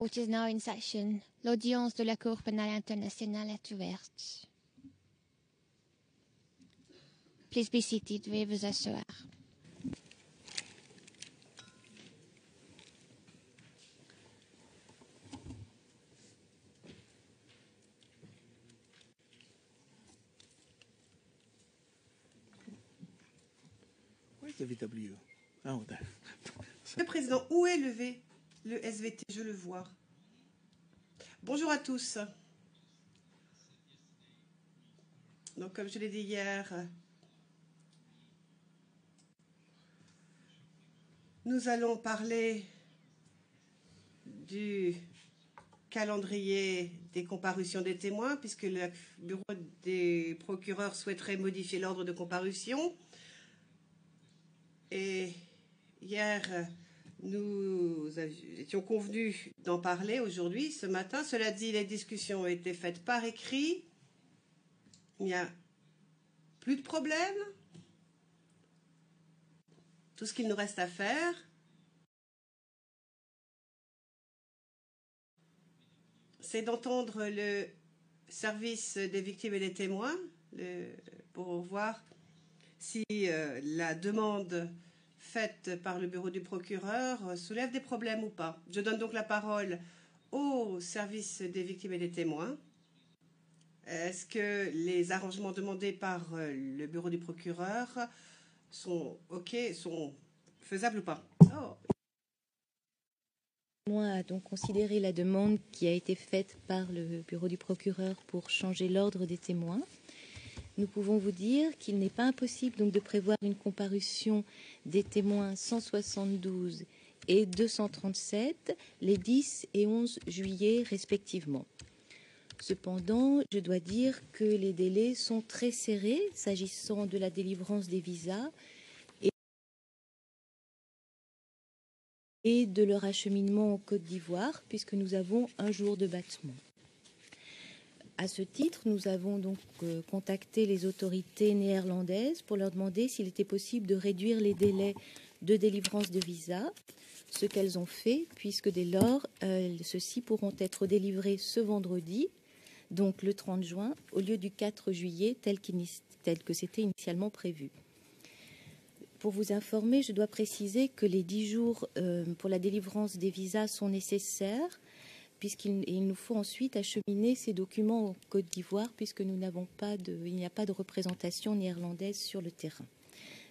Court is now in session. L'audience de la Cour pénale internationale est ouverte. Please be seated. Veuillez vous asseoir. Where's the VW? Oh, there. Le président, où est le SVT? Je le vois. Bonjour à tous. Donc, comme je l'ai dit hier, nous allons parler du calendrier des comparutions des témoins, puisque le bureau des procureurs souhaiterait modifier l'ordre de comparution. Et hier, nous étions convenus d'en parler aujourd'hui, ce matin. Cela dit, les discussions ont été faites par écrit. Il n'y a plus de problème. Tout ce qu'il nous reste à faire, c'est d'entendre le service des victimes et des témoins pour voir si la demande faite par le bureau du procureur soulève des problèmes ou pas. Je donne donc la parole au service des victimes et des témoins. Est-ce que les arrangements demandés par le bureau du procureur sont OK, sont faisables ou pas? Moi a donc considéré la demande qui a été faite par le bureau du procureur pour changer l'ordre des témoins. Nous pouvons vous dire qu'il n'est pas impossible donc de prévoir une comparution des témoins 172 et 237 les 10 et 11 juillet respectivement. Cependant, je dois dire que les délais sont très serrés s'agissant de la délivrance des visas et de leur acheminement en Côte d'Ivoire, puisque nous avons un jour de battement. À ce titre, nous avons donc contacté les autorités néerlandaises pour leur demander s'il était possible de réduire les délais de délivrance de visa, ce qu'elles ont fait, puisque dès lors, ceux-ci pourront être délivrés ce vendredi, donc le 30 juin, au lieu du 4 juillet, tel que c'était initialement prévu. Pour vous informer, je dois préciser que les 10 jours pour la délivrance des visas sont nécessaires, puisqu'il nous faut ensuite acheminer ces documents en Côte d'Ivoire, puisque il n'y a pas de représentation néerlandaise sur le terrain.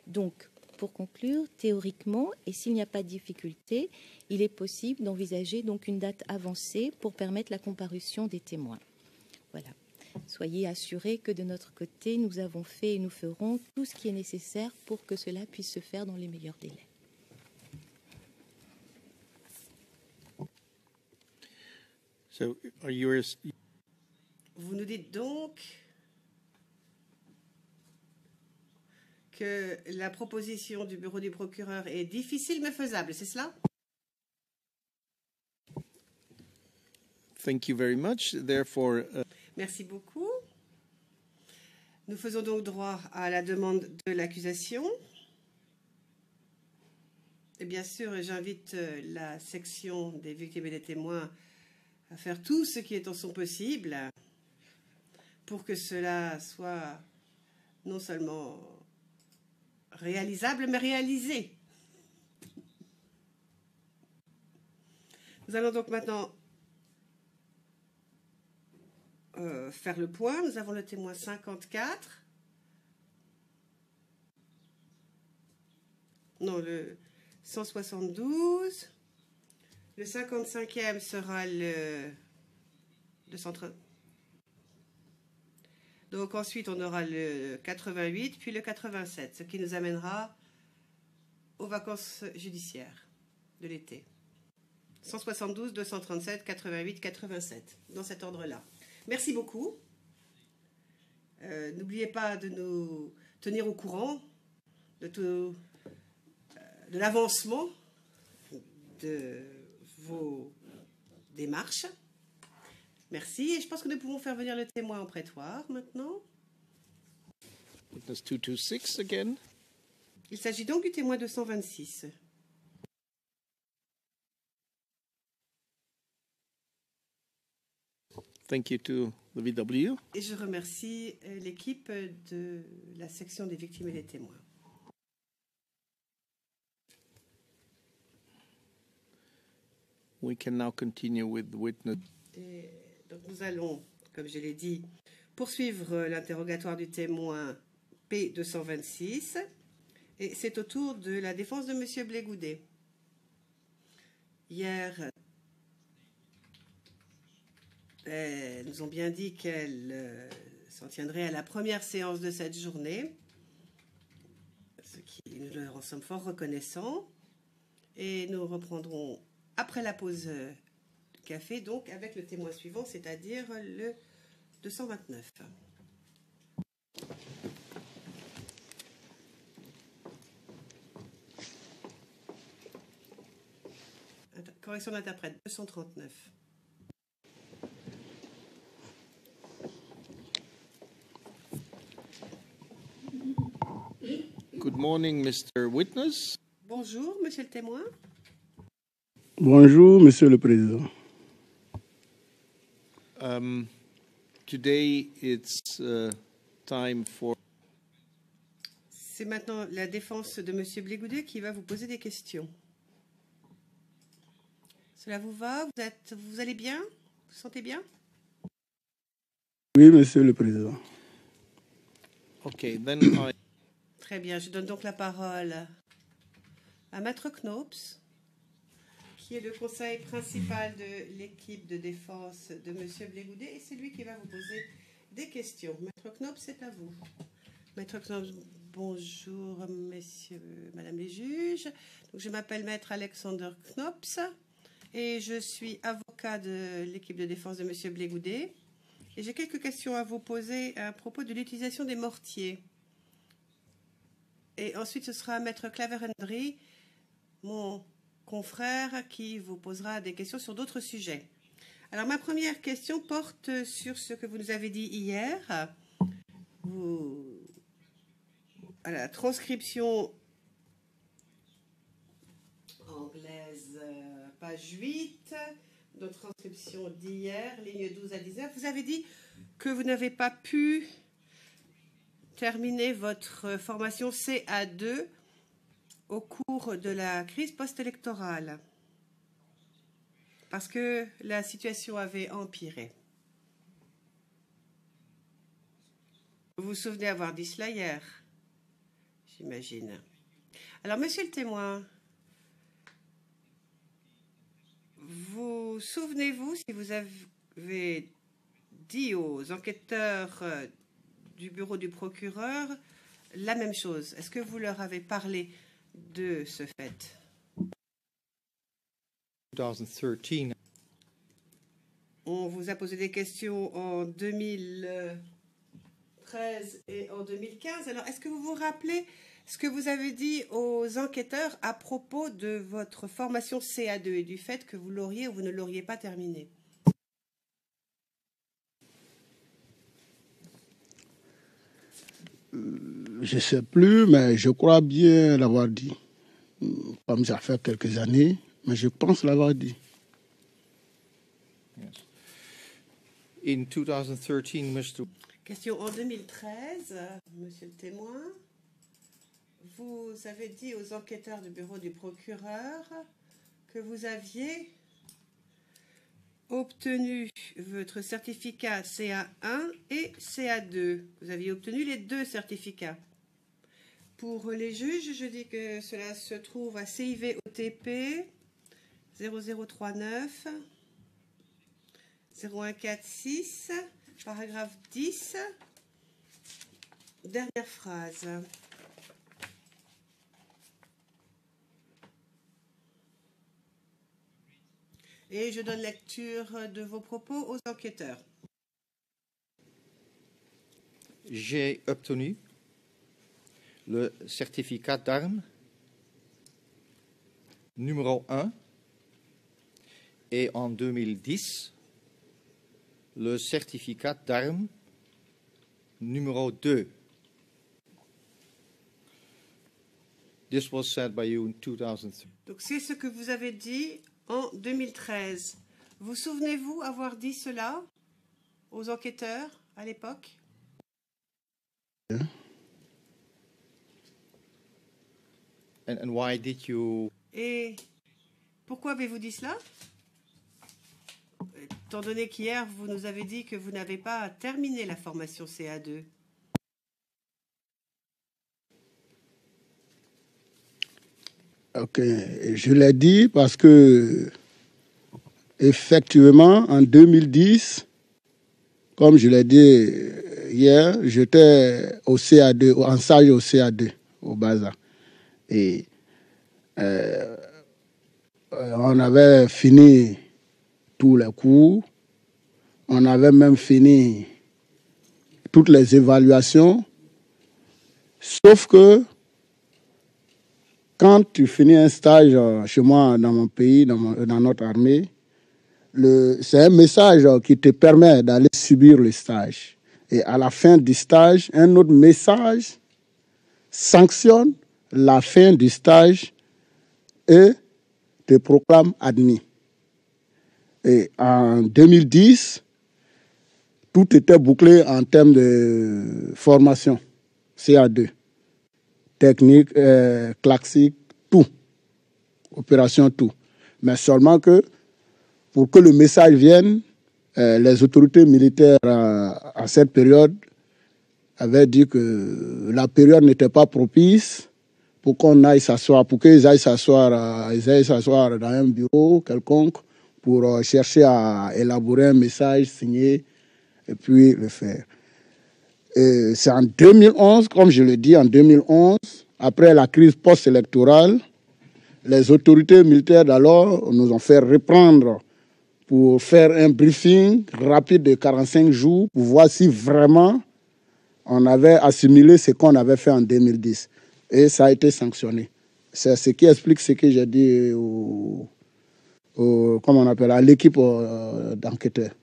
Donc, pour conclure, théoriquement, et s'il n'y a pas de difficulté, il est possible d'envisager donc une date avancée pour permettre la comparution des témoins. Voilà. Soyez assurés que de notre côté, nous avons fait et nous ferons tout ce qui est nécessaire pour que cela puisse se faire dans les meilleurs délais. So, Vous nous dites donc que la proposition du bureau du procureur est difficile mais faisable, c'est cela? Thank you very much. Therefore, Merci beaucoup. Nous faisons donc droit à la demande de l'accusation. Et bien sûr, j'invite la section des victimes et des témoins à faire tout ce qui est en son possible pour que cela soit non seulement réalisable, mais réalisé. Nous allons donc maintenant faire le point. Nous avons le témoin 54. Non, le 172. Le 55e sera le 230. Donc ensuite, on aura le 88, puis le 87, ce qui nous amènera aux vacances judiciaires de l'été. 172, 237, 88, 87, dans cet ordre-là. Merci beaucoup. N'oubliez pas de nous tenir au courant de l'avancement de vos démarches. Merci. Et je pense que nous pouvons faire venir le témoin au prétoire maintenant. witness 226 again. Il s'agit donc du témoin 226. Thank you to the VW. Et je remercie l'équipe de la section des victimes et des témoins. We can now continue with the witness. Et donc nous allons, comme je l'ai dit, poursuivre l'interrogatoire du témoin P226. Et c'est au tour de la défense de M. Blégoudet. Hier, elles nous ont bien dit qu'elles s'en tiendraient à la première séance de cette journée, ce qui nous leur en sommes fort reconnaissants. Et nous reprendrons après la pause café, donc avec le témoin suivant, c'est-à-dire le 229. Correction d'interprète, 239. Good morning, Mr. Witness. Bonjour, monsieur le témoin. Bonjour, Monsieur le Président. Today it's time for... C'est maintenant la défense de monsieur Blégoudet qui va vous poser des questions. Cela vous va? Vous allez bien? Vous vous sentez bien? Oui, Monsieur le Président. Okay, then I... Très bien, je donne donc la parole à Maître Knops, qui est le conseil principal de l'équipe de défense de monsieur Blégoudet, et c'est lui qui va vous poser des questions. Maître Knops, c'est à vous. Maître Knops, bonjour, messieurs, madame les juges. Donc, je m'appelle Maître Alexander Knops et je suis avocat de l'équipe de défense de monsieur Blégoudet. Et j'ai quelques questions à vous poser à propos de l'utilisation des mortiers. Et ensuite, ce sera Maître Claver-Henry, mon confrère, qui vous posera des questions sur d'autres sujets. Alors, ma première question porte sur ce que vous nous avez dit hier. À la transcription anglaise, page 8, notre transcription d'hier, ligne 12 à 19, vous avez dit que vous n'avez pas pu terminer votre formation CA2 au cours de la crise post-électorale parce que la situation avait empiré. Vous vous souvenez avoir dit cela hier, j'imagine. Alors, monsieur le témoin, vous souvenez-vous si vous avez dit aux enquêteurs du bureau du procureur la même chose? Est-ce que vous leur avez parlé de ce fait? 2013. On vous a posé des questions en 2013 et en 2015. Alors, est-ce que vous vous rappelez ce que vous avez dit aux enquêteurs à propos de votre formation CA2 et du fait que vous l'auriez ou vous ne l'auriez pas terminée? Je ne sais plus, mais je crois bien l'avoir dit. Comme ça fait quelques années, mais je pense l'avoir dit. Yes. In 2013, Mr. Question en 2013, monsieur le témoin. Vous avez dit aux enquêteurs du bureau du procureur que vous aviez obtenu votre certificat CA1 et CA2. Vous aviez obtenu les deux certificats. Pour les juges, je dis que cela se trouve à CIV OTP 0039 0146, paragraphe 10, dernière phrase. Et je donne lecture de vos propos aux enquêteurs. J'ai obtenu le certificat d'armes numéro 1 et en 2010 le certificat d'armes numéro 2. This was said by you in 2003. Donc c'est ce que vous avez dit en 2013. Vous souvenez-vous avoir dit cela? aux enquêteurs à l'époque? And why did you? Et pourquoi avez-vous dit cela? Étant donné qu'hier, vous nous avez dit que vous n'avez pas terminé la formation CA2. Ok, je l'ai dit parce que, effectivement, en 2010, comme je l'ai dit hier, j'étais au CA2, en stage au CA2, au Baza. Et on avait fini tous les cours, on avait même fini toutes les évaluations, sauf que quand tu finis un stage chez moi, dans mon pays, dans notre armée, c'est un message qui te permet d'aller subir le stage. Et à la fin du stage, un autre message sanctionne la fin du stage et te proclame admis. Et en 2010, tout était bouclé en termes de formation, CA2. Technique, classique, tout. Opération, tout. Mais seulement que, pour que le message vienne, les autorités militaires à cette période avaient dit que la période n'était pas propice pour qu'on aille s'asseoir, pour qu'ils aillent s'asseoir dans un bureau quelconque pour chercher à élaborer un message signé et puis le faire. Et c'est en 2011, comme je le dis, en 2011, après la crise post-électorale, les autorités militaires d'alors nous ont fait reprendre pour faire un briefing rapide de 45 jours pour voir si vraiment on avait assimilé ce qu'on avait fait en 2010. Et ça a été sanctionné. C'est ce qui explique ce que j'ai dit comment on appelle, à l'équipe d'enquêteurs.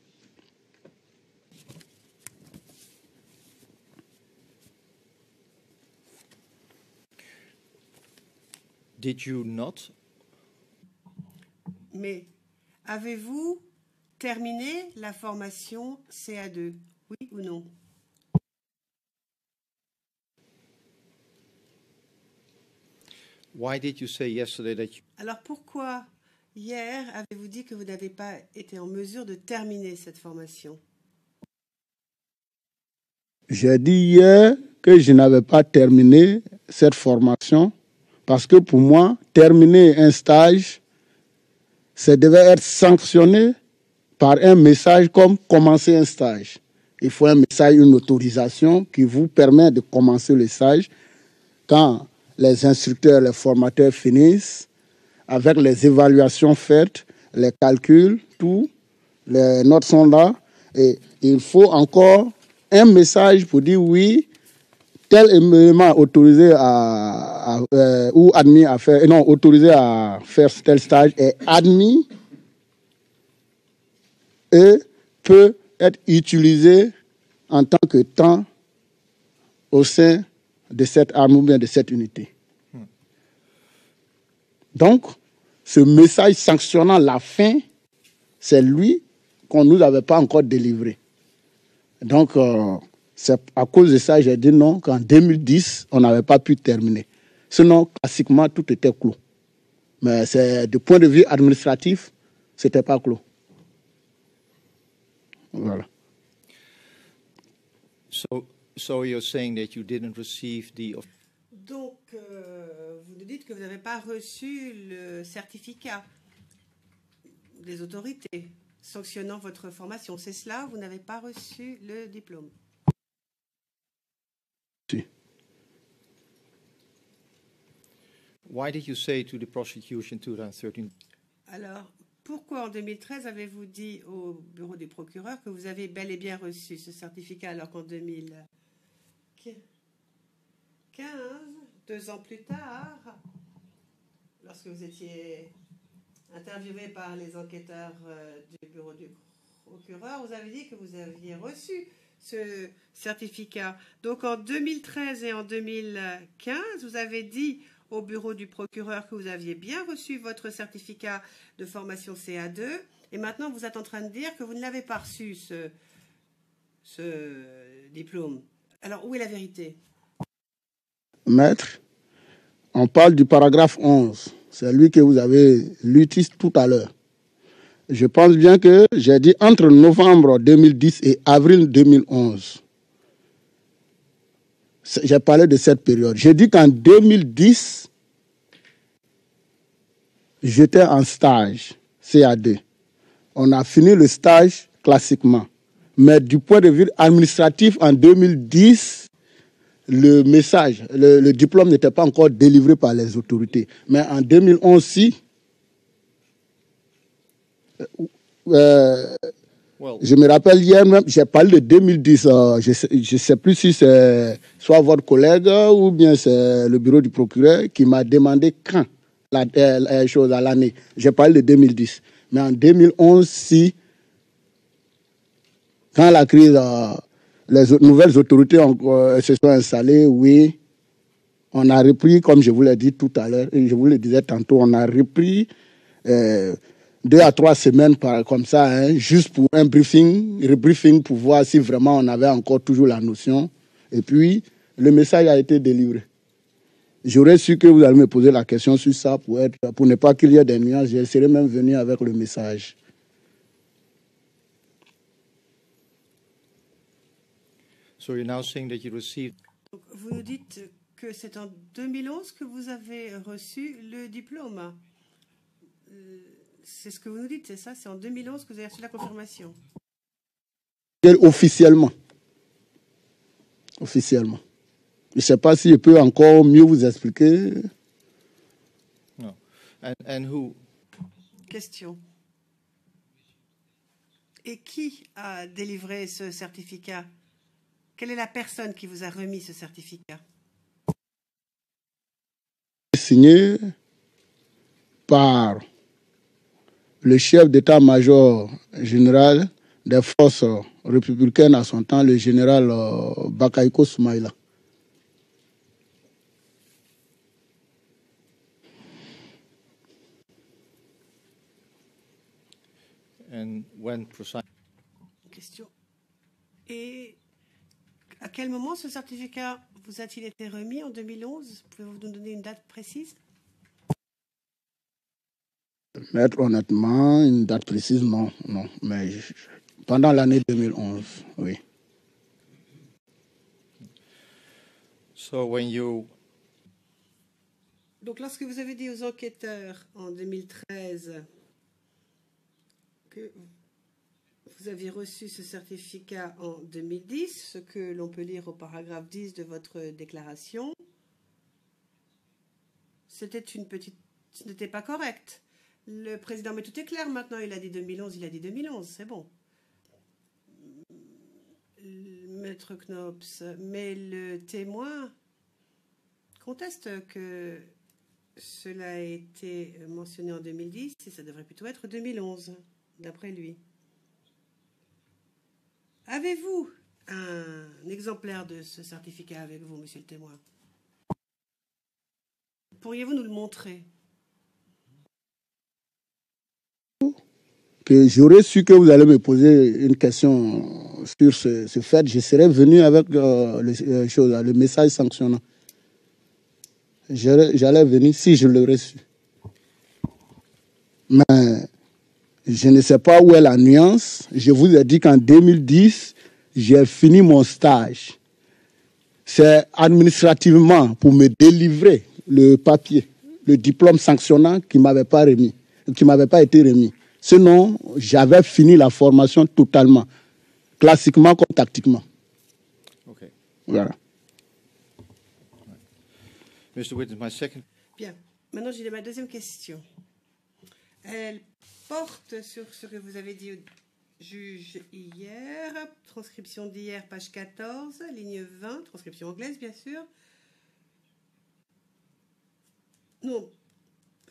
Did you not? Mais avez-vous terminé la formation CA2? Oui ou non? Why did you say yesterday that you? Alors pourquoi hier avez-vous dit que vous n'avez pas été en mesure de terminer cette formation? J'ai dit hier que je n'avais pas terminé cette formation parce que pour moi, terminer un stage, ça devait être sanctionné par un message comme commencer un stage. Il faut un message, une autorisation qui vous permet de commencer le stage quand les instructeurs, les formateurs finissent, avec les évaluations faites, les calculs, tout, les notes sont là. Et il faut encore un message pour dire oui, tel élément autorisé ou admis à faire, non, autorisé à faire tel stage est admis et peut être utilisé en tant que temps au sein de cette arme ou bien de cette unité. Donc, ce message sanctionnant la fin, c'est lui qu'on ne nous avait pas encore délivré. Donc, c'est à cause de ça, j'ai dit non, qu'en 2010, on n'avait pas pu terminer. Sinon, classiquement, tout était clos. Mais du point de vue administratif, ce n'était pas clos. Voilà. So you're saying that you didn't receive the... Donc, vous nous dites que vous n'avez pas reçu le certificat des autorités sanctionnant votre formation. C'est cela? Vous n'avez pas reçu le diplôme? Si. Why did you say to the prosecution 2013? Alors, pourquoi en 2013 avez-vous dit au bureau du procureur que vous avez bel et bien reçu ce certificat alors qu'en 2015, 2 ans plus tard, lorsque vous étiez interviewé par les enquêteurs du bureau du procureur, vous avez dit que vous aviez reçu ce certificat. Donc en 2013 et en 2015, vous avez dit au bureau du procureur que vous aviez bien reçu votre certificat de formation CA2 et maintenant vous êtes en train de dire que vous ne l'avez pas reçu, ce diplôme. Alors, où est la vérité? Maître, on parle du paragraphe 11. C'est lui que vous avez lu tout à l'heure. Je pense bien que j'ai dit entre novembre 2010 et avril 2011. J'ai parlé de cette période. J'ai dit qu'en 2010, j'étais en stage CA2. On a fini le stage classiquement. Mais du point de vue administratif, en 2010, le message, le diplôme n'était pas encore délivré par les autorités. Mais en 2011, si, je me rappelle hier même, j'ai parlé de 2010. Je ne sais plus si c'est soit votre collègue ou bien c'est le bureau du procureur qui m'a demandé quand la chose à l'année. J'ai parlé de 2010. Mais en 2011, si, quand la crise, les nouvelles autorités se sont installées, oui, on a repris, comme je vous l'ai dit tout à l'heure, et je vous le disais tantôt, on a repris 2 à 3 semaines comme ça, hein, juste pour un rebriefing pour voir si vraiment on avait encore toujours la notion. Et puis, le message a été délivré. J'aurais su que vous allez me poser la question sur ça pour ne pas qu'il y ait des nuances. Je serais même venu avec le message. So you're now saying that you received. Donc, vous nous dites que c'est en 2011 que vous avez reçu le diplôme. C'est ce que vous nous dites, c'est ça? C'est en 2011 que vous avez reçu la confirmation? Officiellement. Officiellement. Je ne sais pas si je peux encore mieux vous expliquer. No. And who? Question. Et qui a délivré ce certificat? Quelle est la personne qui vous a remis ce certificat? Signé par le chef d'état-major général des forces républicaines à son temps, le général Bakaïko Soumaïla. And when precisely? Question. Et à quel moment ce certificat vous a-t-il été remis en 2011? Pouvez-vous nous donner une date précise? Maître, honnêtement, une date précise, non. Mais pendant l'année 2011, oui. So when you. Donc, lorsque vous avez dit aux enquêteurs en 2013 que vous aviez reçu ce certificat en 2010, ce que l'on peut lire au paragraphe 10 de votre déclaration, c'était ce n'était pas correct. Le président, mais tout est clair maintenant, il a dit 2011, c'est bon. Maître Knops, mais le témoin conteste que cela a été mentionné en 2010 et ça devrait plutôt être 2011, d'après lui. Avez-vous un exemplaire de ce certificat avec vous, monsieur le témoin? Pourriez-vous nous le montrer? Que j'aurais su que vous allez me poser une question sur ce fait, je serais venu avec le message sanctionnant. J'allais venir si je l'aurais su. Mais je ne sais pas où est la nuance. Je vous ai dit qu'en 2010, j'ai fini mon stage. C'est administrativement pour me délivrer le papier, le diplôme sanctionnant qui ne m'avait pas été remis. Sinon, j'avais fini la formation totalement, classiquement comme tactiquement. Okay. Voilà. Mr. Witness, my second. Bien. Maintenant, j'ai ma deuxième question. Elle porte sur ce que vous avez dit au juge hier, transcription d'hier, page 14, ligne 20, transcription anglaise, bien sûr. Non,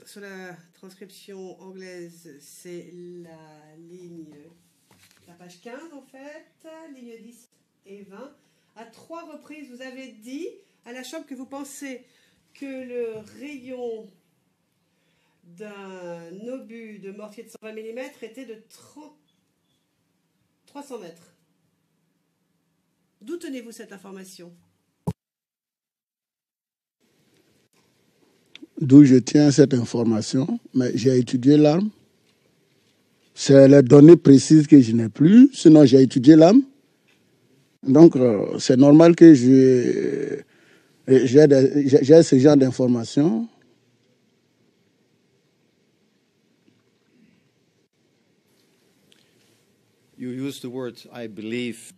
sur la transcription anglaise, c'est la page 15 en fait, ligne 10 et 20. À 3 reprises, vous avez dit à la Chambre que vous pensez que le rayon d'un obus de mortier de 120 mm était de 300 mètres. D'où tenez-vous cette information? D'où je tiens cette information, mais j'ai étudié l'arme. C'est les données précises que je n'ai plus, sinon j'ai étudié l'arme. Donc, c'est normal que j'ai ce genre d'informations. You used the word I believe.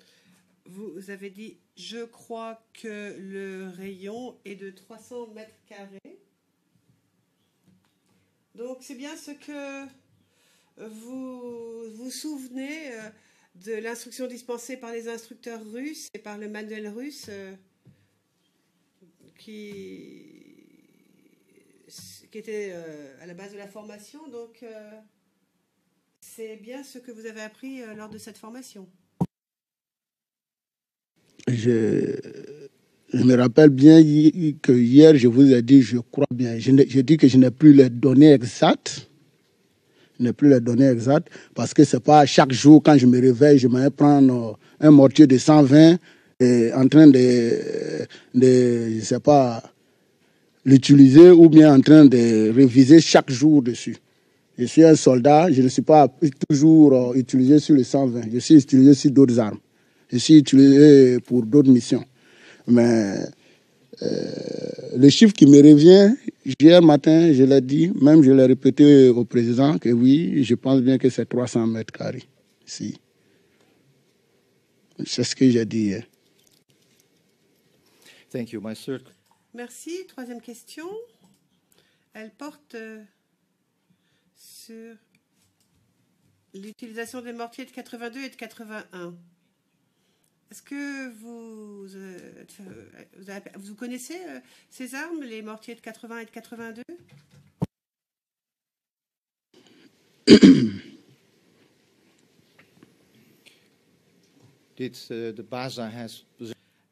Vous avez dit « Je crois que le rayon est de 300 mètres carrés ». Donc, c'est bien ce que vous vous souvenez de l'instruction dispensée par les instructeurs russes et par le manuel russe qui était à la base de la formation. Donc, c'est bien ce que vous avez appris lors de cette formation. Je me rappelle bien que hier, je vous ai dit, je crois bien. Je dis que je n'ai plus les données exactes. Je n'ai plus les données exactes parce que ce n'est pas chaque jour, quand je me réveille, je vais prendre un mortier de 120 et en train de je ne sais pas, l'utiliser ou bien en train de réviser chaque jour dessus. Je suis un soldat, je ne suis pas toujours utilisé sur le 120. Je suis utilisé sur d'autres armes. Je suis utilisé pour d'autres missions. Mais le chiffre qui me revient, hier matin, je l'ai dit, même je l'ai répété au président, que oui, je pense bien que c'est 300 mètres carrés. Si. C'est ce que j'ai dit hier. Thank you. My third. Merci. Troisième question. Elle porte sur l'utilisation des mortiers de 82 et de 81. Est-ce que vous connaissez ces armes, les mortiers de 80 et de 82?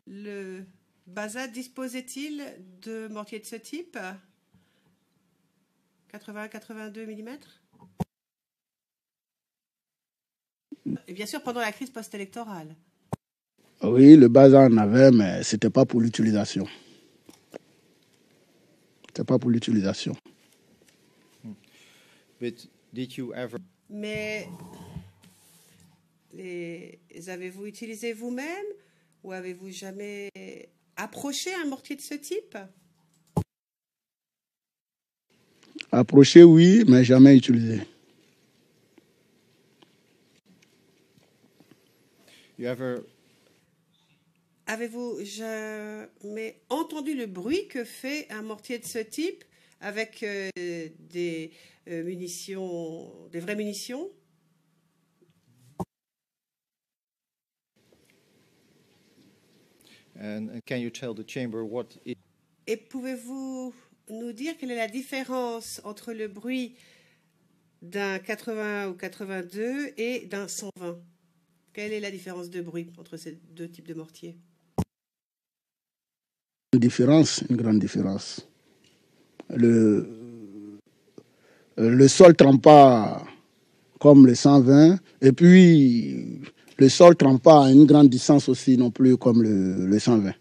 Le BASA disposait-il de mortiers de ce type? 80-82 mm? Et bien sûr, pendant la crise post-électorale. Oui, le BASA en avait, mais ce n'était pas pour l'utilisation. C'était pas pour l'utilisation. Mais les avez-vous utilisé vous-même ou avez-vous jamais approché un mortier de ce type? Approché, oui, mais jamais utilisé. Avez-vous jamais entendu le bruit que fait un mortier de ce type avec des munitions, des vraies munitions? Et pouvez-vous nous dire quelle est la différence entre le bruit d'un 80 ou 82 et d'un 120? Quelle est la différence de bruit entre ces deux types de mortiers? Une grande différence. Le sol ne trempe pas comme le 120, et puis le sol ne trempe pas à une grande distance aussi non plus comme le 120.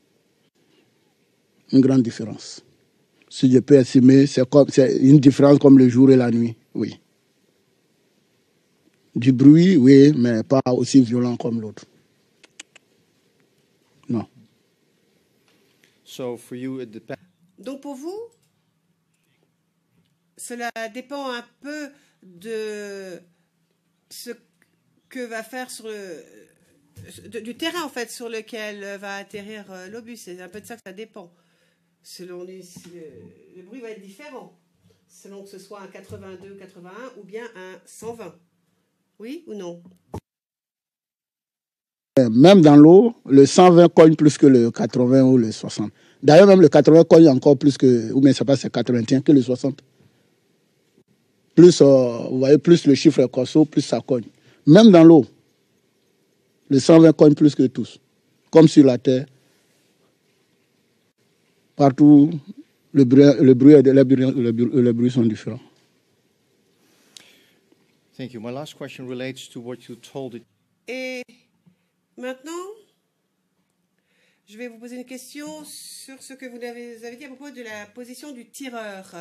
Une grande différence. Si je peux estimer, c'est une différence comme le jour et la nuit, oui. Du bruit, oui, mais pas aussi violent comme l'autre. Non. Donc pour vous, cela dépend un peu de ce que va faire du terrain en fait sur lequel va atterrir l'obus. C'est un peu de ça que ça dépend. Selon le bruit va être différent, selon que ce soit un 82, 81 ou bien un 120. Oui ou non? Même dans l'eau, le 120 cogne plus que le 80 ou le 60. D'ailleurs, même le 80 cogne encore plus que, ou bien ça passe, c'est 81 que le 60. Plus, vous voyez, plus le chiffre est corso, plus ça cogne. Même dans l'eau, le 120 cogne plus que tous. Comme sur la terre. Partout, le bruit et les bruits sont différents. Thank you. My last question relates to what you told it. Et maintenant, Je vais vous poser une question sur ce que vous avez dit à propos de la position du tireur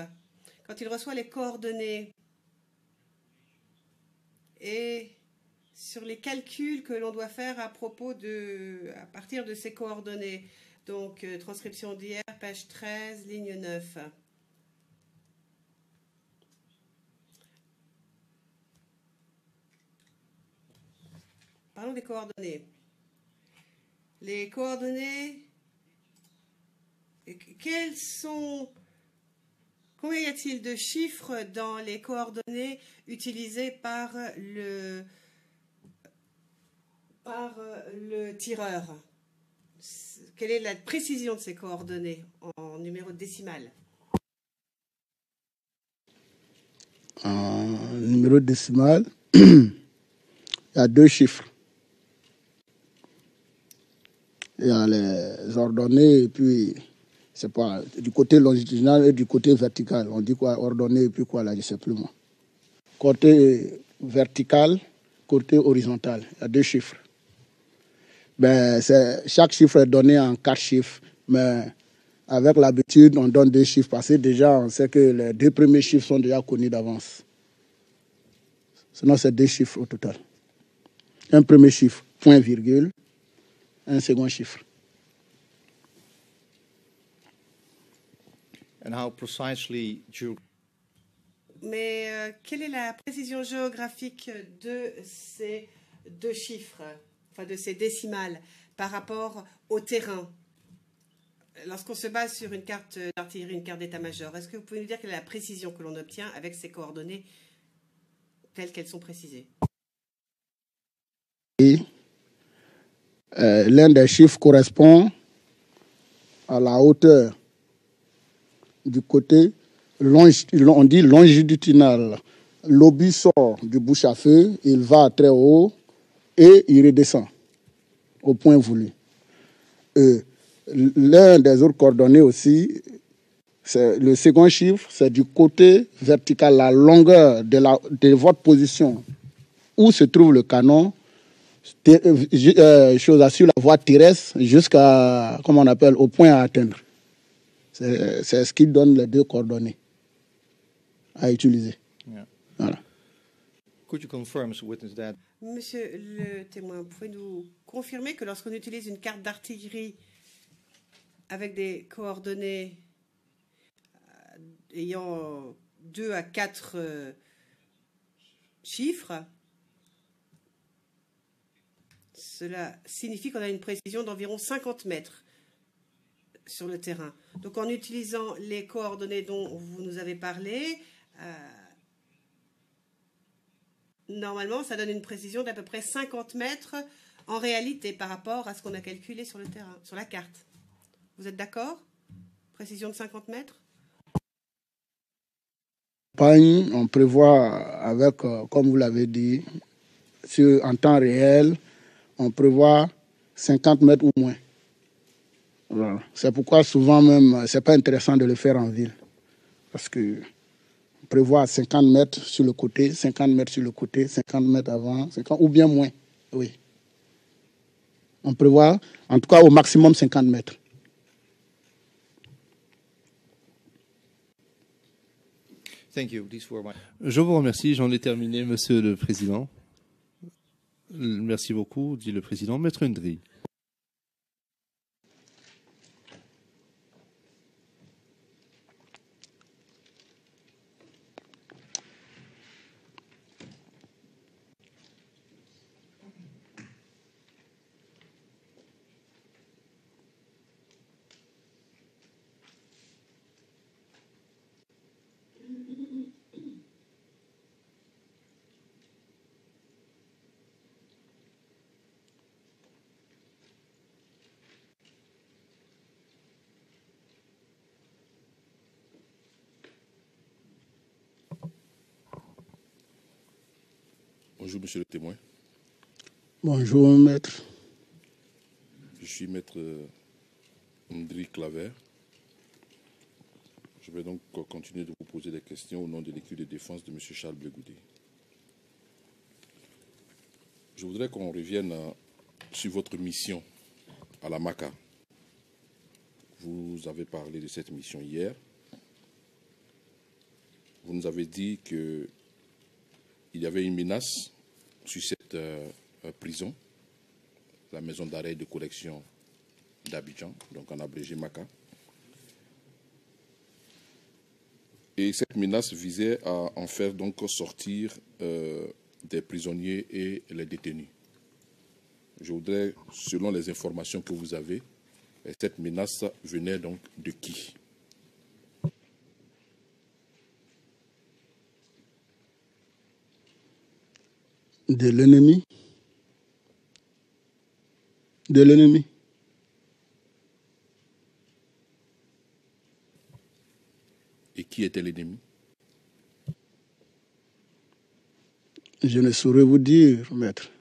quand il reçoit les coordonnées et sur les calculs que l'on doit faire à partir de ces coordonnées. Donc, transcription d'hier, page 13, ligne 9. Parlons des coordonnées. Les coordonnées, combien y a-t-il de chiffres dans les coordonnées utilisées par le tireur? Quelle est la précision de ces coordonnées en numéro décimal? En numéro décimal, il y a 2 chiffres. Il y a les ordonnées et puis, c'est pas du côté longitudinal et du côté vertical. On dit quoi, ordonnée et puis quoi là, je ne sais plus moi. Côté vertical, côté horizontal, il y a 2 chiffres. Ben, chaque chiffre est donné en 4 chiffres, mais avec l'habitude, on donne 2 chiffres parce que déjà, on sait que les 2 premiers chiffres sont déjà connus d'avance. Sinon, c'est 2 chiffres au total. Un premier chiffre, point virgule, un second chiffre. And how precisely Mais quelle est la précision géographique de ces 2 chiffres, enfin de ces décimales, par rapport au terrain? Lorsqu'on se base sur une carte d'artillerie, une carte d'état-major, est-ce que vous pouvez nous dire quelle est la précision que l'on obtient avec ces coordonnées telles qu'elles sont précisées? Et l'un des chiffres correspond à la hauteur du côté, on dit longitudinal. L'obus sort du bouche à feu, il va très haut et il redescend au point voulu. L'un des autres coordonnées aussi, c'est le second chiffre, c'est du côté vertical, la longueur de votre position où se trouve le canon, sur la voie terrestre jusqu'à, comment on appelle, au point à atteindre. C'est ce qui donne les 2 coordonnées à utiliser. Yeah. Voilà. Could you confirm, witness that? Monsieur le témoin, pouvez-nous confirmer que lorsqu'on utilise une carte d'artillerie avec des coordonnées ayant 2 à 4 chiffres, cela signifie qu'on a une précision d'environ 50 mètres sur le terrain. Donc en utilisant les coordonnées dont vous nous avez parlé, normalement ça donne une précision d'à peu près 50 mètres en réalité par rapport à ce qu'on a calculé sur le terrain, sur la carte. Vous êtes d'accord? Précision de 50 mètres? On prévoit avec, comme vous l'avez dit, en temps réel, on prévoit 50 mètres ou moins. Voilà. C'est pourquoi souvent même, c'est pas intéressant de le faire en ville. Parce que on prévoit 50 mètres sur le côté, 50 mètres sur le côté, 50 mètres avant, 50, ou bien moins. Oui. On prévoit, en tout cas, au maximum 50 mètres. Thank you. These were my... Je vous remercie, j'en ai terminé, Monsieur le Président. Merci beaucoup, dit le Président. Maître Ndri. Bonjour, monsieur le témoin. Bonjour, maître. Je suis maître Ndri Claver. Je vais donc continuer de vous poser des questions au nom de l'équipe de défense de monsieur Charles Blegoudé. Je voudrais qu'on revienne sur votre mission à la MACA. vous avez parlé de cette mission hier. Vous nous avez dit qu'il y avait une menace sur cette prison, la maison d'arrêt et de correction d'Abidjan, donc en abrégé MACA. Et cette menace visait à en faire donc sortir des prisonniers et les détenus. Je voudrais, selon les informations que vous avez, cette menace venait donc de qui? De l'ennemi. De l'ennemi. Et qui était l'ennemi? Je ne saurais vous dire, maître.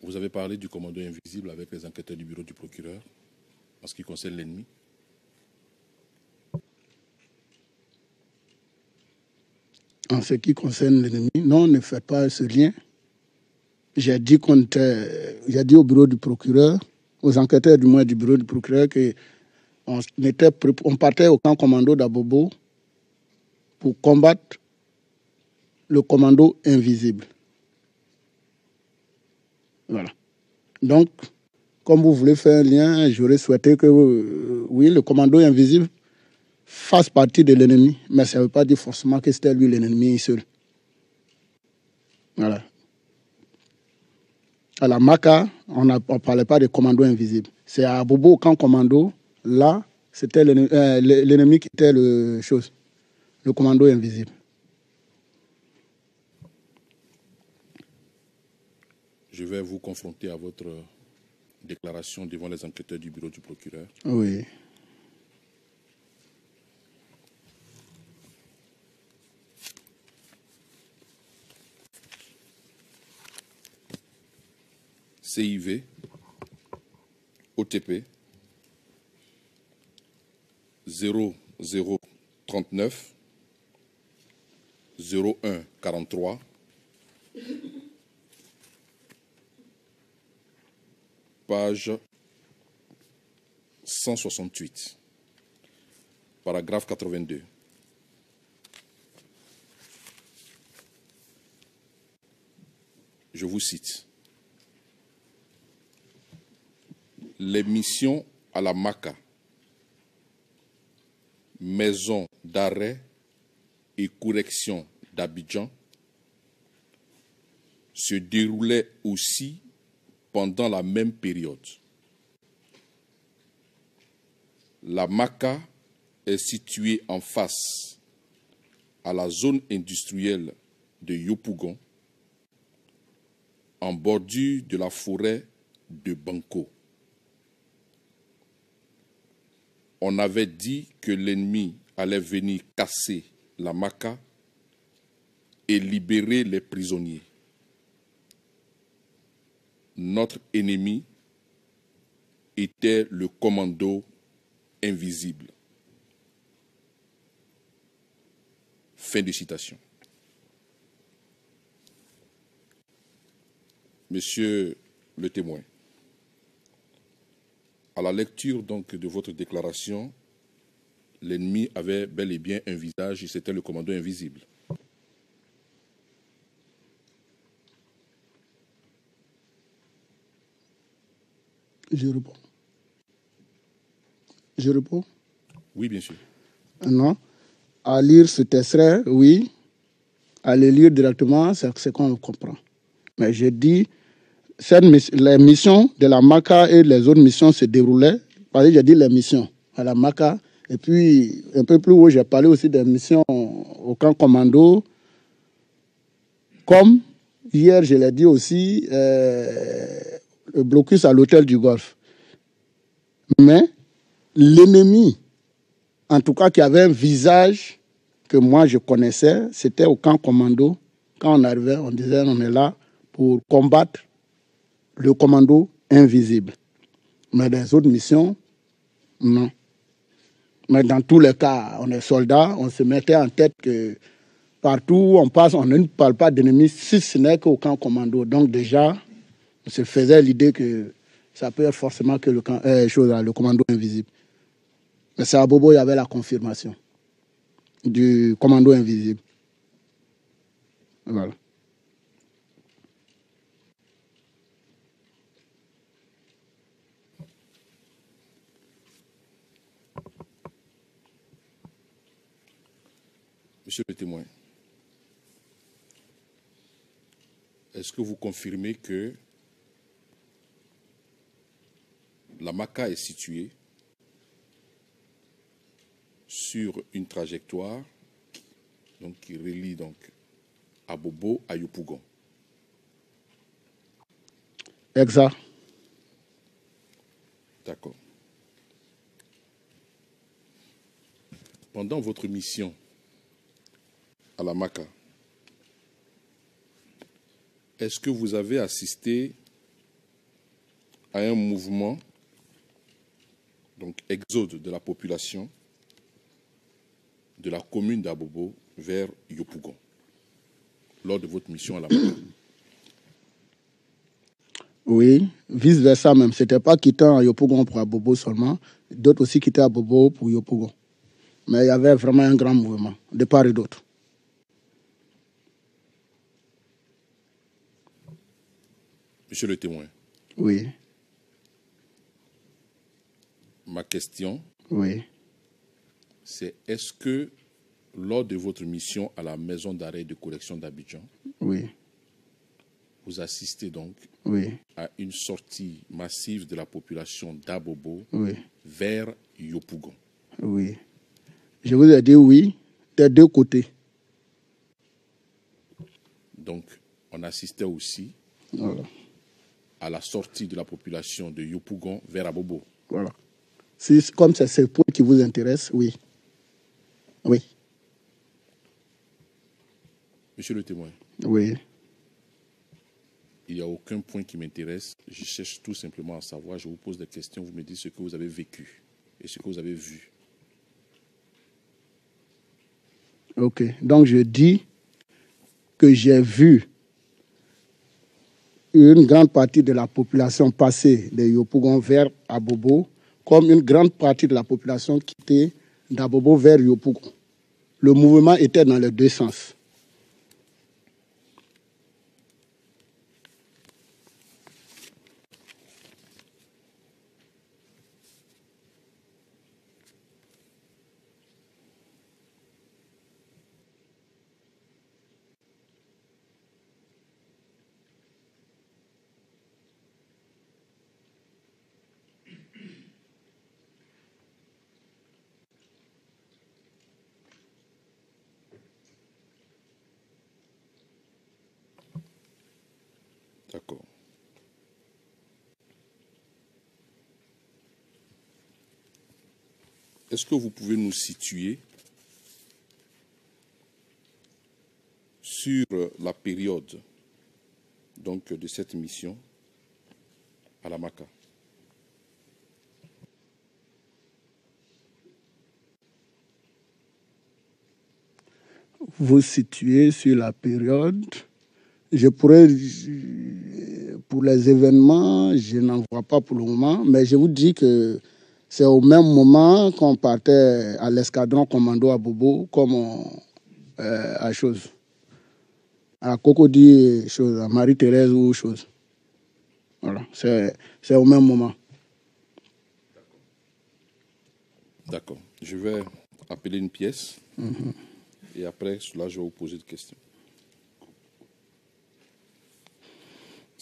Vous avez parlé du commando invisible avec les enquêteurs du bureau du procureur en ce qui concerne l'ennemi. En ce qui concerne l'ennemi, non, ne faites pas ce lien. J'ai dit au bureau du procureur, aux enquêteurs du moins du bureau du procureur, qu'on partait au camp commando d'Abobo pour combattre le commando invisible. Voilà. Donc, comme vous voulez faire un lien, j'aurais souhaité que, oui, le commando invisible fasse partie de l'ennemi, mais ça ne veut pas dire forcément que c'était lui l'ennemi seul. Voilà. À la MACA, on ne parlait pas de commando invisible. C'est à Bobo, au camp commando, là, c'était l'ennemi qui était le commando invisible. Je vais vous confronter à votre déclaration devant les enquêteurs du bureau du procureur. Oui. CIV, OTP, 0039, 0143, page 168, paragraphe 82. Je vous cite. Les missions à la MACA, maison d'arrêt et correction d'Abidjan, se déroulaient aussi pendant la même période. La MACA est située en face à la zone industrielle de Yopougon, en bordure de la forêt de Banco. On avait dit que l'ennemi allait venir casser la MACA et libérer les prisonniers. Notre ennemi était le commando invisible. Fin de citation. Monsieur le témoin, à la lecture donc de votre déclaration, l'ennemi avait bel et bien un visage et c'était le commando invisible. Je réponds. Je réponds? Oui, bien sûr. Non. À lire ce extrait, oui. À le lire directement, c'est ce qu'on comprend. Mais j'ai dit, les missions de la MACA et les autres missions se déroulaient. J'ai dit les missions à la MACA. Et puis, un peu plus haut, j'ai parlé aussi des missions au camp commando. Comme hier, je l'ai dit aussi, blocus à l'hôtel du Golfe. Mais l'ennemi, en tout cas qui avait un visage que moi je connaissais, c'était au camp commando. Quand on arrivait, on disait on est là pour combattre le commando invisible. Mais les autres missions, non. Mais dans tous les cas, on est soldats, on se mettait en tête que partout où on passe, on ne parle pas d'ennemis, si ce n'est qu'au camp commando. Donc déjà, on se faisait l'idée que ça peut être forcément que le commando invisible. Mais c'est à Bobo, il y avait la confirmation du commando invisible. Voilà. Monsieur le témoin, est-ce que vous confirmez que la Maka est située sur une trajectoire donc, qui relie donc Abobo à Yopougon? Exact. D'accord. Pendant votre mission à la Maka, est-ce que vous avez assisté à un mouvement, donc exode de la population de la commune d'Abobo vers Yopougon lors de votre mission à la Maka? Oui, vice-versa même. Ce n'était pas quittant à Yopougon pour Abobo seulement, d'autres aussi quittaient Abobo pour Yopougon. Mais il y avait vraiment un grand mouvement, de part et d'autre. Monsieur le témoin. Oui. Ma question, oui, c'est est-ce que lors de votre mission à la maison d'arrêt de correction d'Abidjan, oui, vous assistez donc oui, à une sortie massive de la population d'Abobo oui, vers Yopougon? oui. Je vous ai dit oui, des deux côtés. Donc, on assistait aussi Voilà. à la sortie de la population de Yopougon vers Abobo. Voilà. Si, comme c'est ce point qui vous intéresse, oui. Oui. Monsieur le témoin. Oui. Il n'y a aucun point qui m'intéresse. Je cherche tout simplement à savoir. Je vous pose des questions. Vous me dites ce que vous avez vécu et ce que vous avez vu. OK. Donc, je dis que j'ai vu une grande partie de la population passer de Yopougon vers Abobo, comme une grande partie de la population quittait d'Abobo vers Yopougon. Le mouvement était dans les deux sens. D'accord. Est-ce que vous pouvez nous situer sur la période donc, de cette mission à la Maka? Vous situez sur la période. Je pourrais, pour les événements, je n'en vois pas pour le moment, mais je vous dis que c'est au même moment qu'on partait à l'escadron commando à Bobo, comme à chose. À Cocody, chose, à Marie-Thérèse ou chose. Voilà, c'est au même moment. D'accord. Je vais appeler une pièce et après cela, je vais vous poser des questions.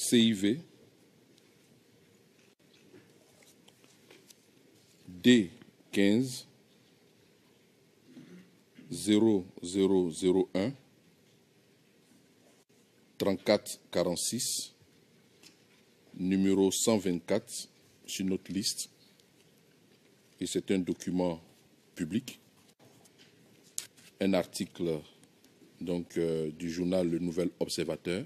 CIV D15 0001 34 46 numéro 124 sur notre liste. Et c'est un document public. Un article donc, du journal Le Nouvel Observateur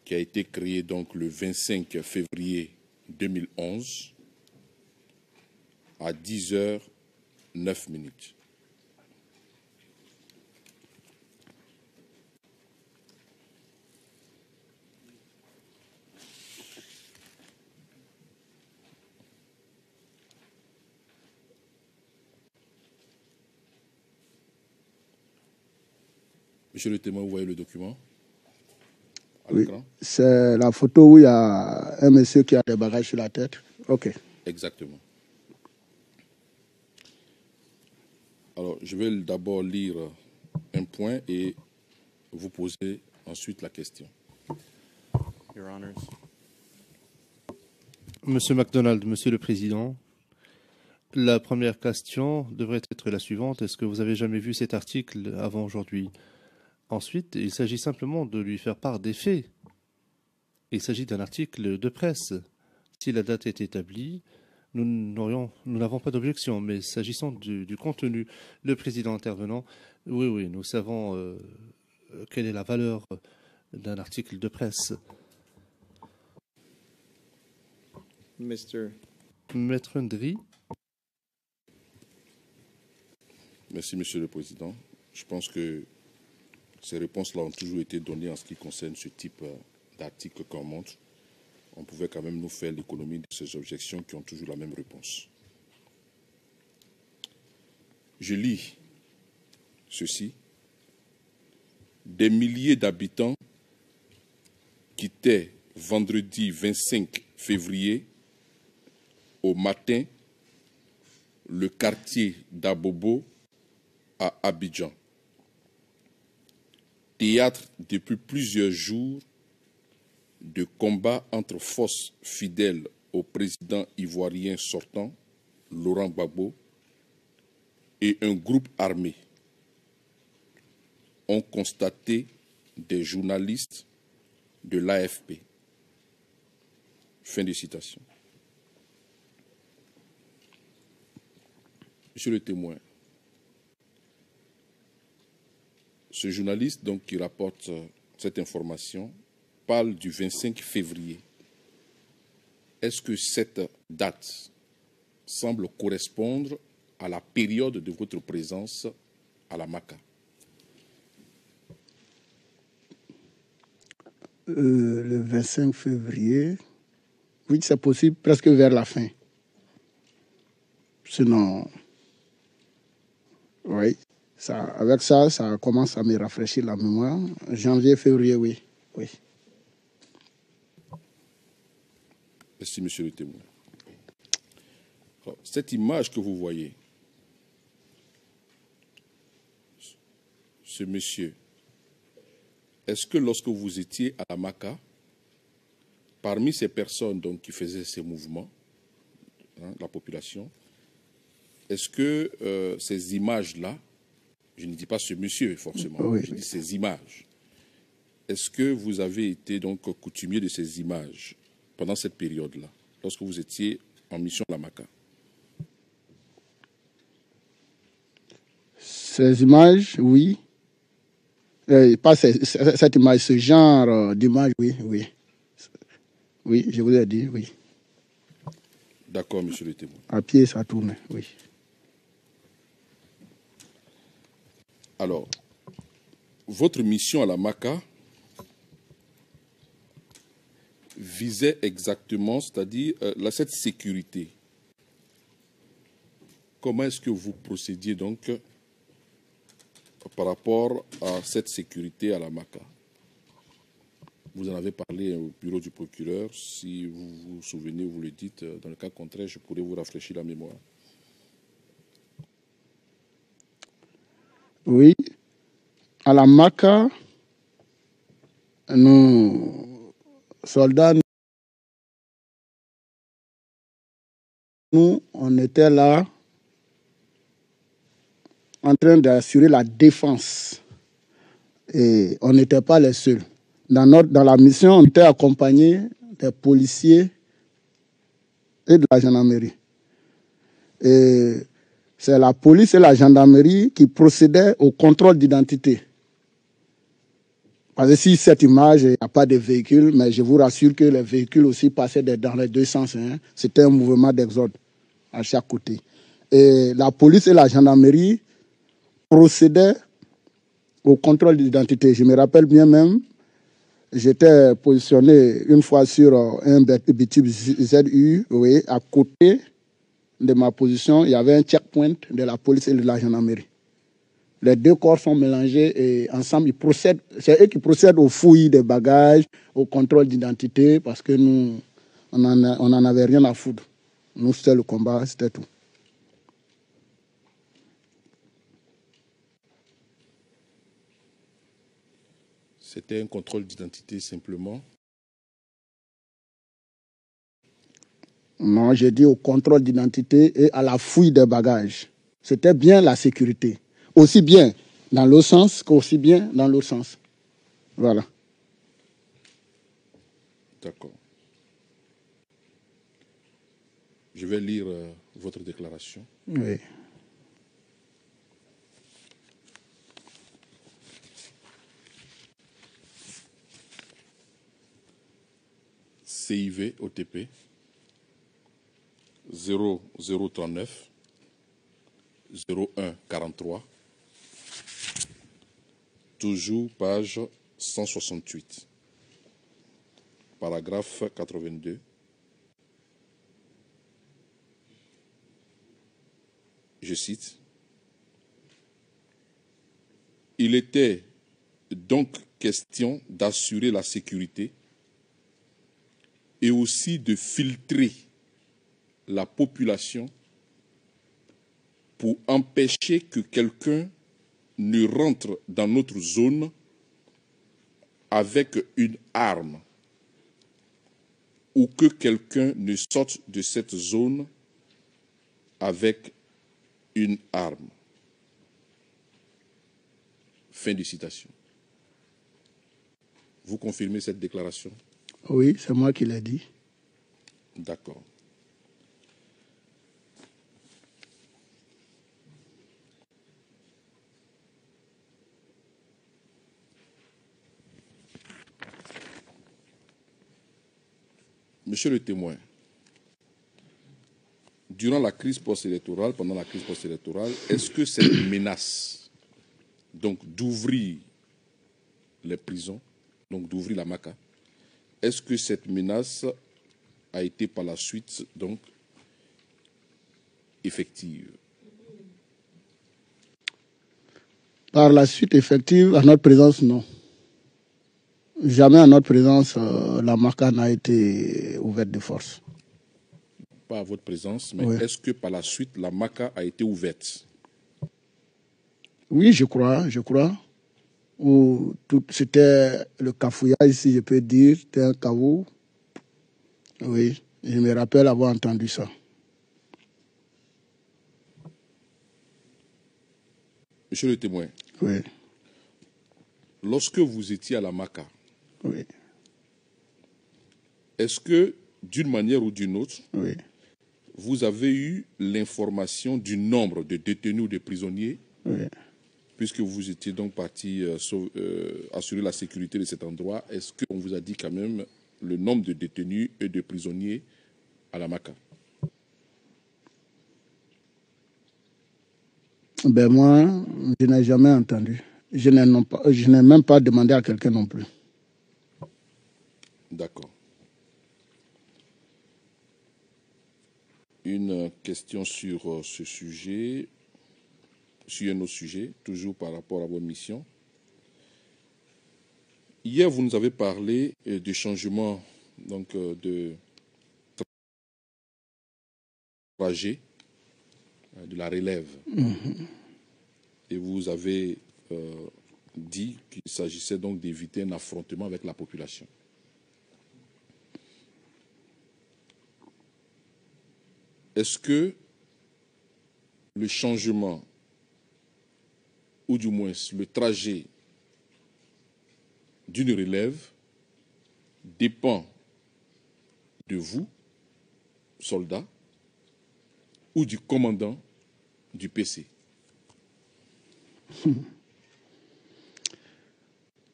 qui a été créé donc, le 25 février 2011 à 10h09. Monsieur le témoin, vous voyez le document à Oui, l'écran? c'est la photo où il y a un monsieur qui a des bagages sur la tête. OK. Exactement. Alors, je vais d'abord lire un point et vous poser ensuite la question. Your Honors. Monsieur MacDonald, Monsieur le Président, la première question devrait être la suivante. Est-ce que vous avez jamais vu cet article avant aujourd'hui? Ensuite, il s'agit simplement de lui faire part des faits. Il s'agit d'un article de presse. Si la date est établie, nous n'avons pas d'objection. Mais s'agissant du contenu, le président intervenant, oui, nous savons quelle est la valeur d'un article de presse. Maître Ndri. Merci, Monsieur le Président. Je pense que ces réponses-là ont toujours été données en ce qui concerne ce type d'article qu'on montre. On pouvait quand même nous faire l'économie de ces objections qui ont toujours la même réponse. Je lis ceci. Des milliers d'habitants quittaient vendredi 25 février au matin le quartier d'Abobo à Abidjan. Théâtre depuis plusieurs jours de combats entre forces fidèles au président ivoirien sortant, Laurent Gbagbo, et un groupe armé, ont constaté des journalistes de l'AFP. Fin de citation. Monsieur le témoin, ce journaliste donc, qui rapporte cette information parle du 25 février. Est-ce que cette date semble correspondre à la période de votre présence à la MACA? Le 25 février, oui, c'est possible, presque vers la fin. Sinon, oui, avec ça commence à me rafraîchir la mémoire. Janvier, février, oui. Merci, monsieur le témoin. Alors, cette image que vous voyez, ce monsieur, est-ce que lorsque vous étiez à la MACA, parmi ces personnes donc, qui faisaient ces mouvements, la population, est-ce que ces images-là, je ne dis pas ce monsieur forcément, oui, je dis ces images, est-ce que vous avez été donc coutumier de ces images pendant cette période-là, lorsque vous étiez en mission à la MACA? Ces images, oui. Pas cette image, ce genre d'image, oui. Oui, je vous ai dit, oui. D'accord, monsieur le témoin. À pied, ça tourne, oui. Alors, votre mission à la MACA visait exactement, c'est-à-dire cette sécurité. Comment est-ce que vous procédiez donc par rapport à cette sécurité à la MACA? Vous en avez parlé au bureau du procureur. Si vous vous souvenez, vous le dites. Dans le cas contraire, je pourrais vous rafraîchir la mémoire. Oui. À la MACA, nous, soldats, nous, on était là en train d'assurer la défense. Et on n'était pas les seuls. Dans la mission, on était accompagné des policiers et de la gendarmerie. Et c'est la police et la gendarmerie qui procédaient au contrôle d'identité. Parce que si cette image, il n'y a pas de véhicule, mais je vous rassure que les véhicules aussi passaient dans les deux sens. Hein. C'était un mouvement d'exode à chaque côté. Et la police et la gendarmerie procédaient au contrôle d'identité. Je me rappelle bien même, j'étais positionné une fois sur un BTB ZU, oui, à côté de ma position, il y avait un checkpoint de la police et de la gendarmerie. Les deux corps sont mélangés et ensemble, ils procèdent. C'est eux qui procèdent aux fouilles des bagages, au contrôle d'identité, parce que nous, on n'en avait rien à foutre. Nous, c'était le combat, c'était tout. C'était un contrôle d'identité simplement? Non, j'ai dit au contrôle d'identité et à la fouille des bagages. C'était bien la sécurité. Aussi bien dans l'autre sens qu'aussi bien dans l'autre sens. Voilà. D'accord. Je vais lire votre déclaration. Oui. CIV OTP 0039 0143, toujours page 168, paragraphe 82. Je cite: il était donc question d'assurer la sécurité et aussi de filtrer la population pour empêcher que quelqu'un ne rentre dans notre zone avec une arme ou que quelqu'un ne sorte de cette zone avec une arme. Fin de citation. Vous confirmez cette déclaration? Oui, c'est moi qui l'ai dit. D'accord. Monsieur le témoin, durant la crise post-électorale, pendant la crise post-électorale, est-ce que cette menace, donc d'ouvrir les prisons, donc d'ouvrir la MACA, est-ce que cette menace a été par la suite donc effective? Par la suite, effective, à notre présence, non. Jamais à notre présence, la MACA n'a été ouverte de force. Pas à votre présence, mais oui. Est-ce que par la suite, la MACA a été ouverte? Oui, je crois. C'était le cafouillage, si je peux dire, c'était un caveau. Oui, je me rappelle avoir entendu ça. Monsieur le témoin, oui. Lorsque vous étiez à la MACA, oui. Est-ce que, d'une manière ou d'une autre, oui. vous avez eu l'information du nombre de détenus ou de prisonniers, oui. puisque vous étiez donc parti assurer la sécurité de cet endroit? Est-ce qu'on vous a dit quand même le nombre de détenus et de prisonniers à la MACA? Ben moi, je n'ai jamais entendu. Je n'ai même pas demandé à quelqu'un non plus. D'accord. Une question sur ce sujet, sur un autre sujet, toujours par rapport à votre mission. Hier, vous nous avez parlé du changement donc, de trajet, de la relève. Et vous avez dit qu'il s'agissait donc d'éviter un affrontement avec la population. Est-ce que le changement, ou du moins le trajet d'une relève dépend de vous, soldat, ou du commandant du PC?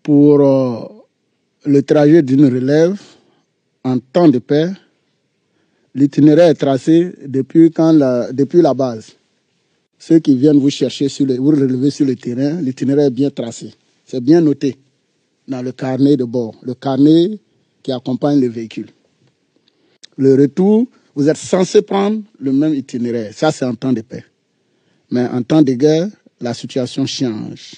Pour le trajet d'une relève en temps de paix, l'itinéraire est tracé depuis la base. Ceux qui viennent vous chercher, vous relever sur le terrain, l'itinéraire est bien tracé. C'est bien noté dans le carnet de bord, le carnet qui accompagne le véhicule. Le retour, vous êtes censé prendre le même itinéraire. Ça, c'est en temps de paix. Mais en temps de guerre, la situation change.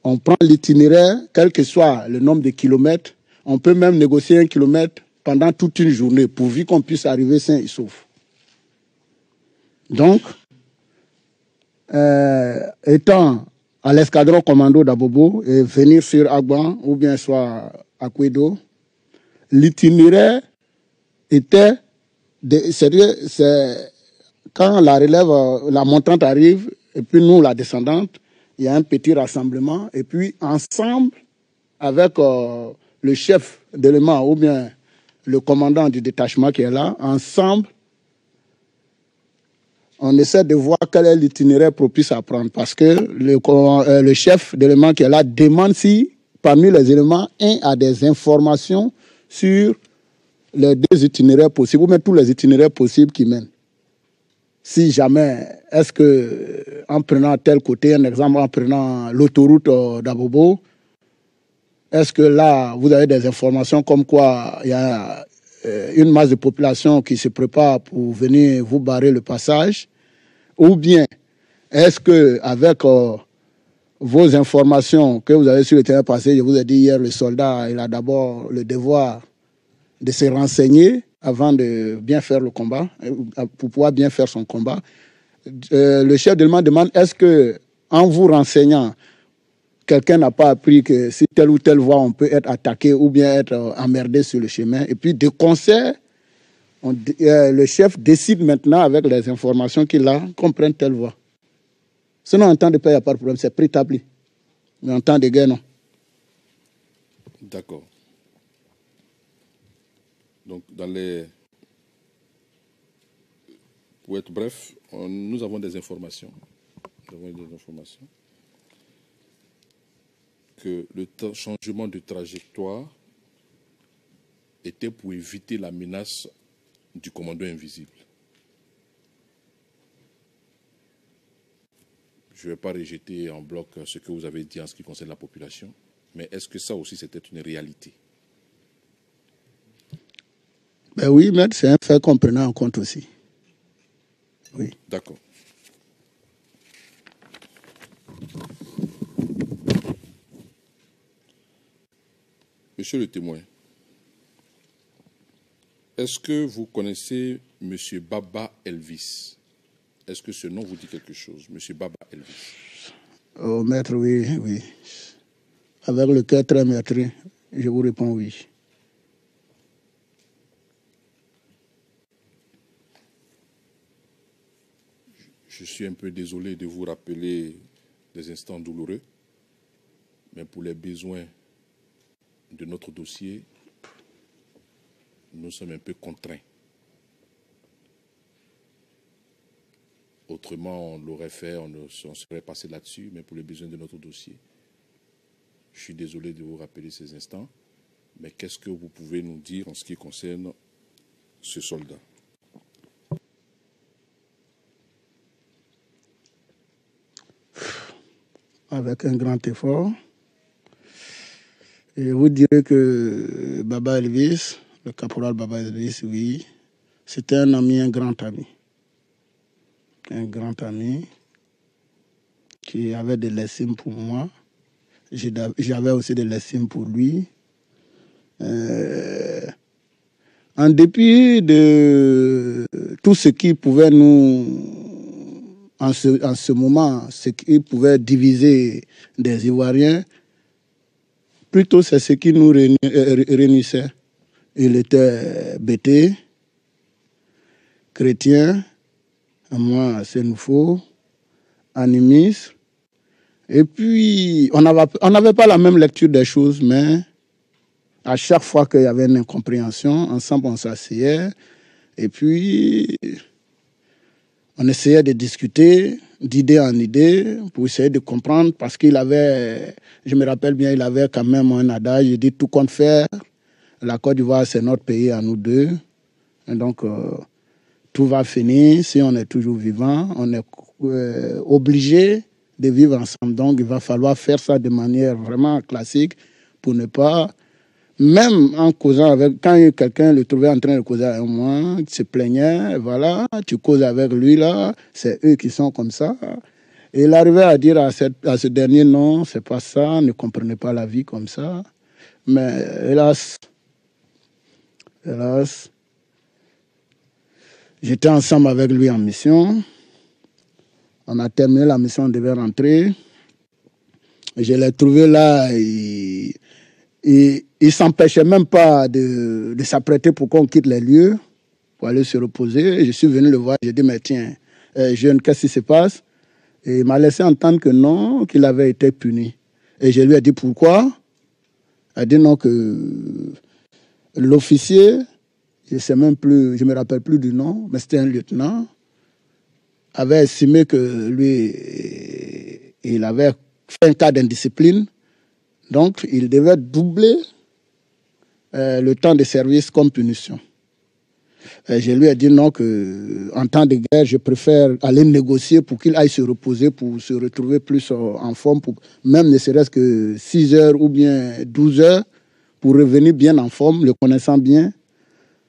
On prend l'itinéraire, quel que soit le nombre de kilomètres. On peut même négocier 1 kilomètre pendant toute une journée, pourvu qu'on puisse arriver sain et sauf. Donc, étant à l'escadron commando d'Abobo et venir sur Agban ou bien soit à Kwedo, l'itinéraire était, quand la relève, la montante arrive, et puis nous, la descendante, il y a un petit rassemblement, et puis ensemble, avec le chef d'élément ou bien le commandant du détachement qui est là, ensemble, on essaie de voir quel est l'itinéraire propice à prendre, parce que le chef d'élément qui est là demande si, parmi les éléments, un a des informations sur les 2 itinéraires possibles, ou même tous les itinéraires possibles qui mènent. Si jamais, est-ce que, en prenant tel côté, un exemple, en prenant l'autoroute d'Abobo, est-ce que là, vous avez des informations comme quoi il y a une masse de population qui se prépare pour venir vous barrer le passage? Ou bien, est-ce que avec vos informations que vous avez sur le terrain passé, je vous ai dit hier, le soldat, il a d'abord le devoir de se renseigner avant de bien faire le combat, pour pouvoir bien faire son combat. Le chef d'élément demande, est-ce que, en vous renseignant, quelqu'un n'a pas appris que si telle ou telle voie, on peut être attaqué ou bien être emmerdé sur le chemin. Et puis, de concert, le chef décide maintenant, avec les informations qu'il a, qu'on prenne telle voie. Sinon, en temps de paix, il n'y a pas de problème, c'est préétabli. Mais en temps de guerre, non. D'accord. Donc, pour être bref, nous avons des informations. Que le changement de trajectoire était pour éviter la menace du commando invisible. Je ne vais pas rejeter en bloc ce que vous avez dit en ce qui concerne la population, mais est-ce que ça aussi c'était une réalité? Ben oui, mais c'est un fait qu'on prenait en compte aussi. Oui. D'accord. Monsieur le témoin, est-ce que vous connaissez M. Baba Elvis? Est-ce que ce nom vous dit quelque chose, M. Baba Elvis? Oh, maître, oui, oui. Avec le cœur très meurtri, je vous réponds oui. Je suis un peu désolé de vous rappeler des instants douloureux, mais pour les besoins de notre dossier, nous sommes un peu contraints. Autrement, on l'aurait fait, on serait passé là-dessus, mais pour les besoins de notre dossier, je suis désolé de vous rappeler ces instants, mais qu'est-ce que vous pouvez nous dire en ce qui concerne ce soldat? Avec un grand effort, je vous dirais que Baba Elvis, le caporal Baba Elvis, oui, c'était un ami, un grand ami. Un grand ami qui avait de l'estime pour moi. J'avais aussi de l'estime pour lui. En dépit de tout ce qui pouvait en ce moment, ce qui pouvait diviser des Ivoiriens, plutôt c'est ce qui nous réunissait. Il était bêté, chrétien, moi c'est nouveau, animiste, Et puis, on n'avait pas la même lecture des choses, mais à chaque fois qu'il y avait une incompréhension, ensemble on s'asseyait et puis on essayait de discuter d'idée en idée pour essayer de comprendre parce qu'il avait, je me rappelle bien, il avait quand même un adage, il dit tout compte faire, la Côte d'Ivoire c'est notre pays à nous deux, et donc tout va finir si on est toujours vivant, on est obligé de vivre ensemble, donc il va falloir faire ça de manière vraiment classique pour ne pas... Même en causant avec, quand quelqu'un le trouvait en train de causer avec moi, il se plaignait, voilà, tu causes avec lui là, c'est eux qui sont comme ça. Et il arrivait à dire à ce dernier, non, c'est pas ça, ne comprenez pas la vie comme ça. Mais hélas, j'étais ensemble avec lui en mission. On a terminé la mission, on devait rentrer. Je l'ai trouvé là, il s'empêchait même pas de s'apprêter pour qu'on quitte les lieux, pour aller se reposer. Je suis venu le voir, j'ai dit, mais tiens, jeune, qu'est-ce qui se passe? Et il m'a laissé entendre que non, qu'il avait été puni. Et je lui ai dit, pourquoi? Il a dit non, que l'officier, je me rappelle plus du nom, mais c'était un lieutenant, avait estimé que lui, il avait fait un cas d'indiscipline. Donc, il devait doubler le temps de service comme punition. Et je lui ai dit non, qu'en temps de guerre, je préfère aller négocier pour qu'il aille se reposer, pour se retrouver plus en forme, pour même ne serait-ce que 6 heures ou bien 12 heures, pour revenir bien en forme, le connaissant bien.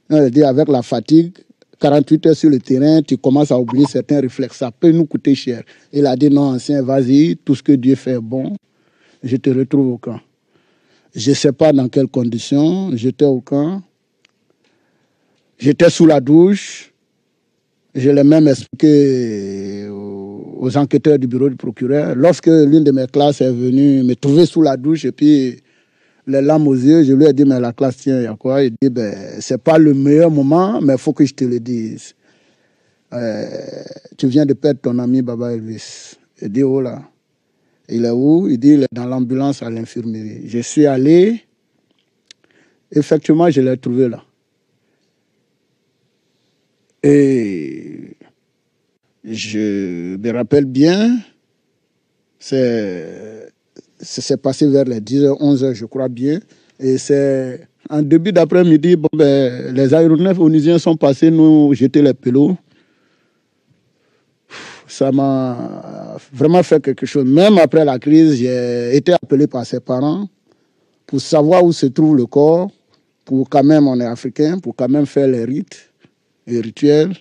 Il a dit avec la fatigue, 48 heures sur le terrain, tu commences à oublier certains réflexes, ça peut nous coûter cher. Il a dit non, ancien, vas-y, tout ce que Dieu fait est bon. Je te retrouve au camp. Je ne sais pas dans quelles conditions, j'étais au camp. J'étais sous la douche. Je l'ai même expliqué aux enquêteurs du bureau du procureur. Lorsque l'une de mes classes est venue me trouver sous la douche et puis les larmes aux yeux, je lui ai dit, mais la classe, tiens, il y a quoi? Il dit, ben, c'est pas le meilleur moment, mais il faut que je te le dise. Tu viens de perdre ton ami Baba Elvis. Il dit, oh là. Il est où? Il dit, il est dans l'ambulance à l'infirmerie. Je suis allé. Effectivement, je l'ai trouvé là. Et je me rappelle bien, c'est passé vers les 10h, 11h, je crois bien. Et c'est en début d'après-midi, bon, ben, les aéronefs onusiens sont passés nous jeter les pelots. Ça m'a vraiment fait quelque chose. Même après la crise, j'ai été appelé par ses parents pour savoir où se trouve le corps, pour quand même, on est africain, pour quand même faire les rites et rituels.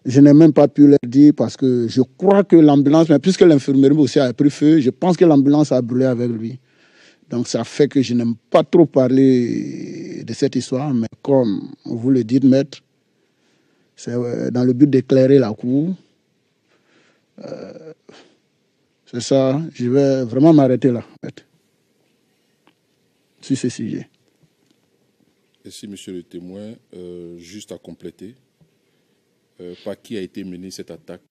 Je n'ai même pas pu leur dire parce que je crois que l'ambulance, mais puisque l'infirmerie aussi a pris feu, je pense que l'ambulance a brûlé avec lui. Donc ça fait que je n'aime pas trop parler de cette histoire, mais comme vous le dites, maître, c'est dans le but d'éclairer la cour. C'est ça, je vais vraiment m'arrêter là, maître, sur ce sujet. Merci, monsieur le témoin. Juste à compléter, par qui a été menée cette attaque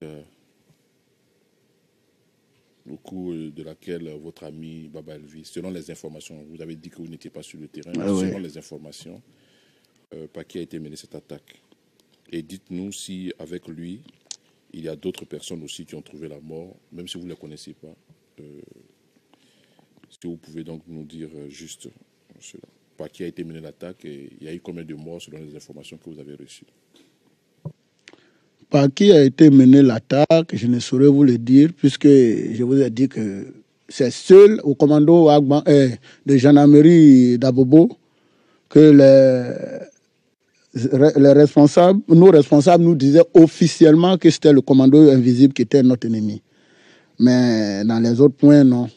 au cours de laquelle votre ami Baba Elvis, selon les informations, vous avez dit que vous n'étiez pas sur le terrain, mais selon les informations, par qui a été menée cette attaque? Et dites-nous si, avec lui, il y a d'autres personnes aussi qui ont trouvé la mort, même si vous ne les connaissez pas. Si vous pouvez donc nous dire juste cela. Par qui a été menée l'attaque et il y a eu combien de morts selon les informations que vous avez reçues? Par qui a été menée l'attaque, je ne saurais vous le dire, puisque je vous ai dit que c'est seul au commando de gendarmerie d'Abobo que les responsables, nos responsables nous disaient officiellement que c'était le commando invisible qui était notre ennemi. Mais dans les autres points, non.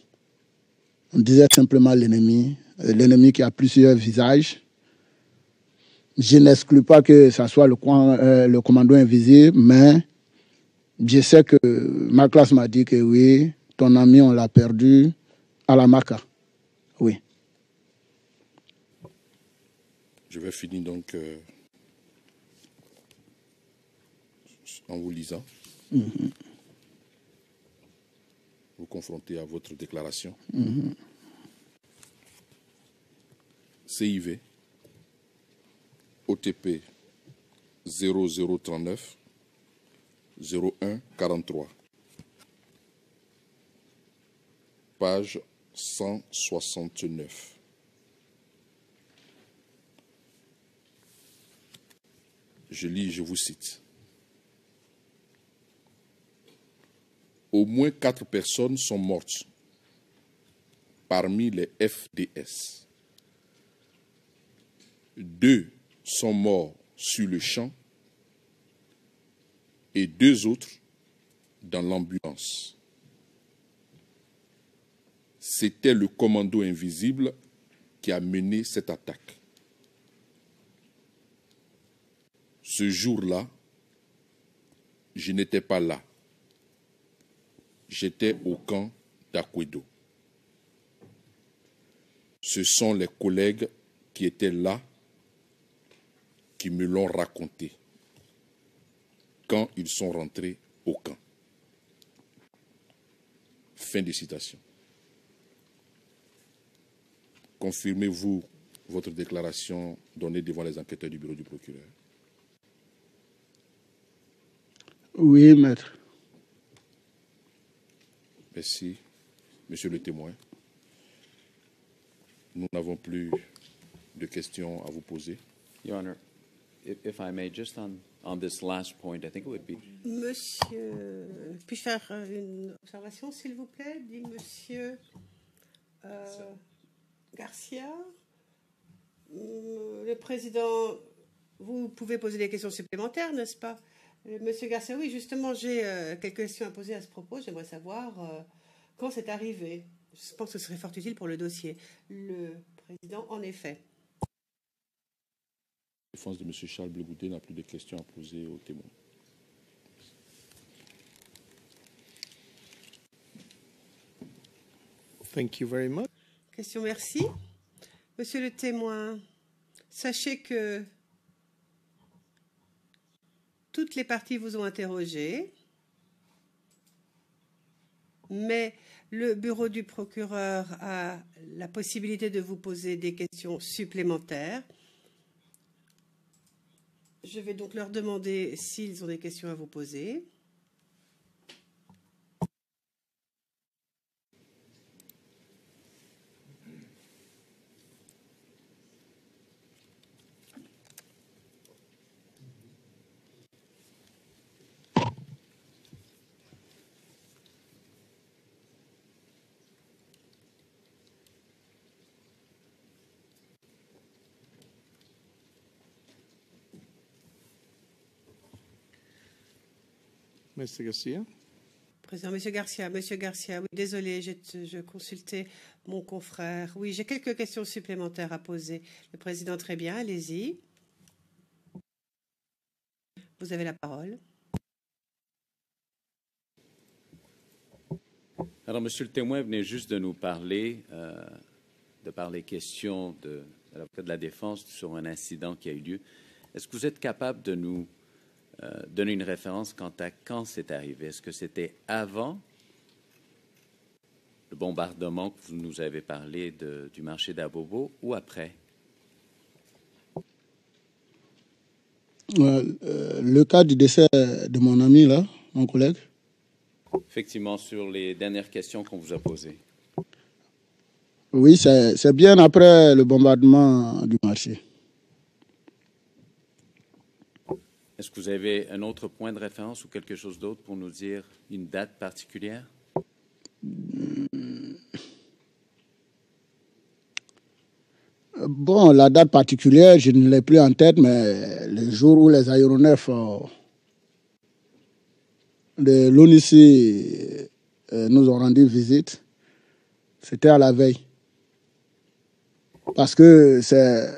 On disait simplement l'ennemi qui a plusieurs visages. Je n'exclus pas que ce soit le commando invisible, mais je sais que ma classe m'a dit que oui, ton ami, on l'a perdu à la Maca. Oui. Je vais finir donc en vous lisant. vous confronter à votre déclaration. CIV, OTP 0039 0143, page 169. Je lis, je vous cite. Au moins 4 personnes sont mortes parmi les FDS. 2 sont morts sur le champ et 2 autres dans l'ambulance. C'était le commando invisible qui a mené cette attaque. Ce jour-là, je n'étais pas là. J'étais au camp d'Akwedo. Ce sont les collègues qui étaient là qui me l'ont raconté quand ils sont rentrés au camp. Fin de citation. Confirmez-vous votre déclaration donnée devant les enquêteurs du bureau du procureur? Oui, maître. Merci, monsieur le témoin. Nous n'avons plus de questions à vous poser. Your Honor, if I may, just on this last point, I think it would be... Monsieur, puis-je faire une observation, s'il vous plaît? Dit monsieur Garcia. Le président, vous pouvez poser des questions supplémentaires, n'est-ce pas? Monsieur Garcia, oui, justement, j'ai quelques questions à poser à ce propos. J'aimerais savoir quand c'est arrivé. Je pense que ce serait fort utile pour le dossier. Le président, en effet. La défense de M. Charles Blegoudé n'a plus de questions à poser aux témoins. Thank you very much. Question, merci. Monsieur le témoin, sachez que toutes les parties vous ont interrogé, mais le bureau du procureur a la possibilité de vous poser des questions supplémentaires. Je vais donc leur demander s'ils ont des questions à vous poser. Mr. Garcia? Président, Monsieur Garcia, oui, désolé, je consultais mon confrère. Oui, j'ai quelques questions supplémentaires à poser. Le président, très bien, allez-y. Vous avez la parole. Alors, monsieur le témoin venait juste de nous parler, de par les questions de l'avocat de la défense sur un incident qui a eu lieu. Est-ce que vous êtes capable de nous donner une référence quant à quand c'est arrivé? Est-ce que c'était avant le bombardement que vous nous avez parlé du marché d'Abobo ou après? Le cas du décès de mon ami, là, mon collègue. Effectivement, sur les dernières questions qu'on vous a posées. Oui, c'est bien après le bombardement du marché. Est-ce que vous avez un autre point de référence ou quelque chose d'autre pour nous dire une date particulière? Bon, la date particulière, je ne l'ai plus en tête, mais le jour où les aéronefs de l'ONUCI nous ont rendu visite, c'était à la veille. Parce que c'est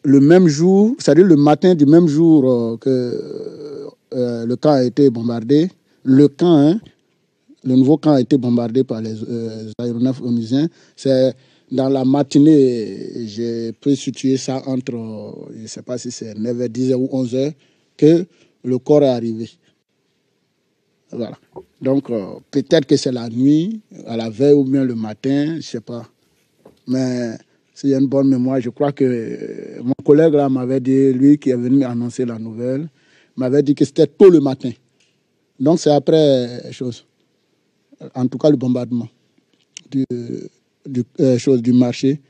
le même jour, c'est-à-dire le matin du même jour que le camp a été bombardé, le nouveau camp a été bombardé par les aéronefs onusiens. C'est dans la matinée, j'ai pu situer ça entre, je ne sais pas si c'est 9h, 10h ou 11h, que le corps est arrivé. Voilà. Donc, peut-être que c'est la nuit, à la veille ou bien le matin, je ne sais pas. Mais s'il y a une bonne mémoire, je crois que mon collègue là m'avait dit, lui qui est venu annoncer la nouvelle, m'avait dit que c'était tôt le matin. Donc, c'est après chose. En tout cas, le bombardement du marché.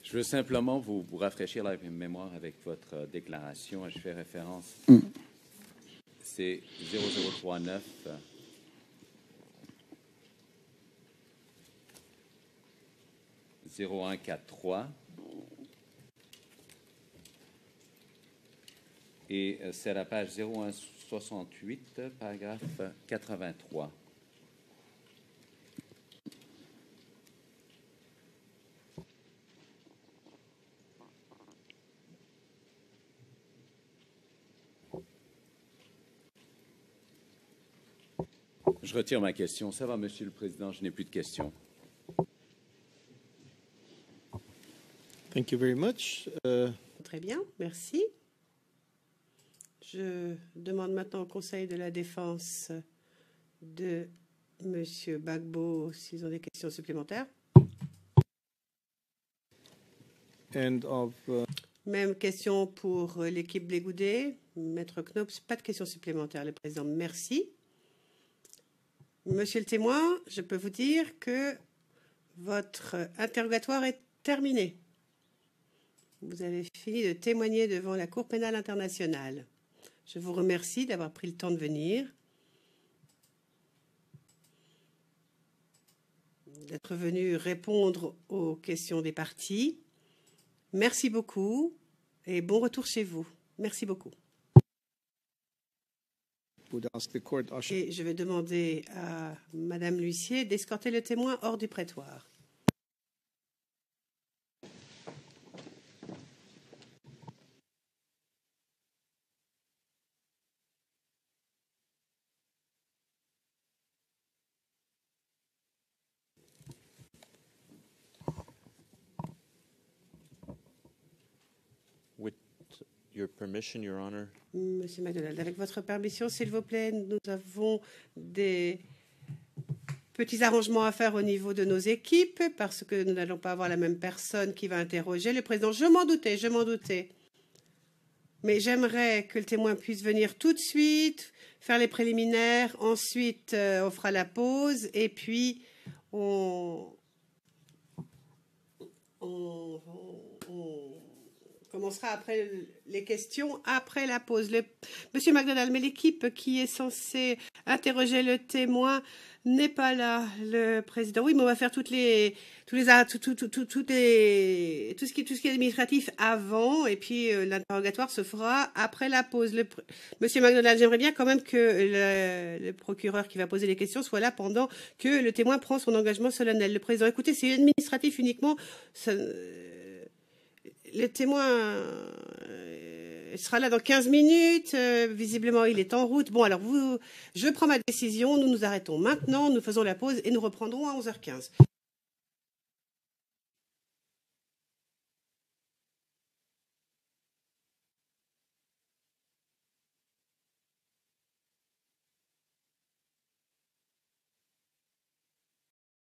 Je veux simplement vous rafraîchir la mémoire avec votre déclaration. Je fais référence. C'est 0039 0143 et c'est à la page 0168, paragraphe 83. Je retire ma question. Ça va, Monsieur le Président, je n'ai plus de questions. Thank you very much. Très bien, merci. Je demande maintenant au Conseil de la Défense de Monsieur Gbagbo s'ils ont des questions supplémentaires. Même question pour l'équipe Blé-Goudet. Maître Knops, pas de questions supplémentaires. Le Président, merci. Monsieur le témoin, je peux vous dire que votre interrogatoire est terminé. Vous avez fini de témoigner devant la Cour pénale internationale. Je vous remercie d'avoir pris le temps de venir, d'être venu répondre aux questions des parties. Merci beaucoup et bon retour chez vous. Merci beaucoup. Et je vais demander à Madame l'huissier d'escorter le témoin hors du prétoire. Your permission, Your Honor. Monsieur MacDonald, avec votre permission, s'il vous plaît, nous avons des petits arrangements à faire au niveau de nos équipes parce que nous n'allons pas avoir la même personne qui va interroger le président. Je m'en doutais. Mais j'aimerais que le témoin puisse venir tout de suite, faire les préliminaires. Ensuite, on fera la pause et puis on commencera après les questions, après la pause. Monsieur MacDonald, mais l'équipe qui est censée interroger le témoin n'est pas là. Le président, oui, mais on va faire tout ce qui est administratif avant, et puis l'interrogatoire se fera après la pause. Monsieur MacDonald, j'aimerais bien quand même que le procureur qui va poser les questions soit là pendant que le témoin prend son engagement solennel. Le président, écoutez, c'est administratif uniquement. Le témoin sera là dans 15 minutes. Visiblement, il est en route. Bon, alors je prends ma décision. Nous nous arrêtons maintenant. Nous faisons la pause et nous reprendrons à 11h15.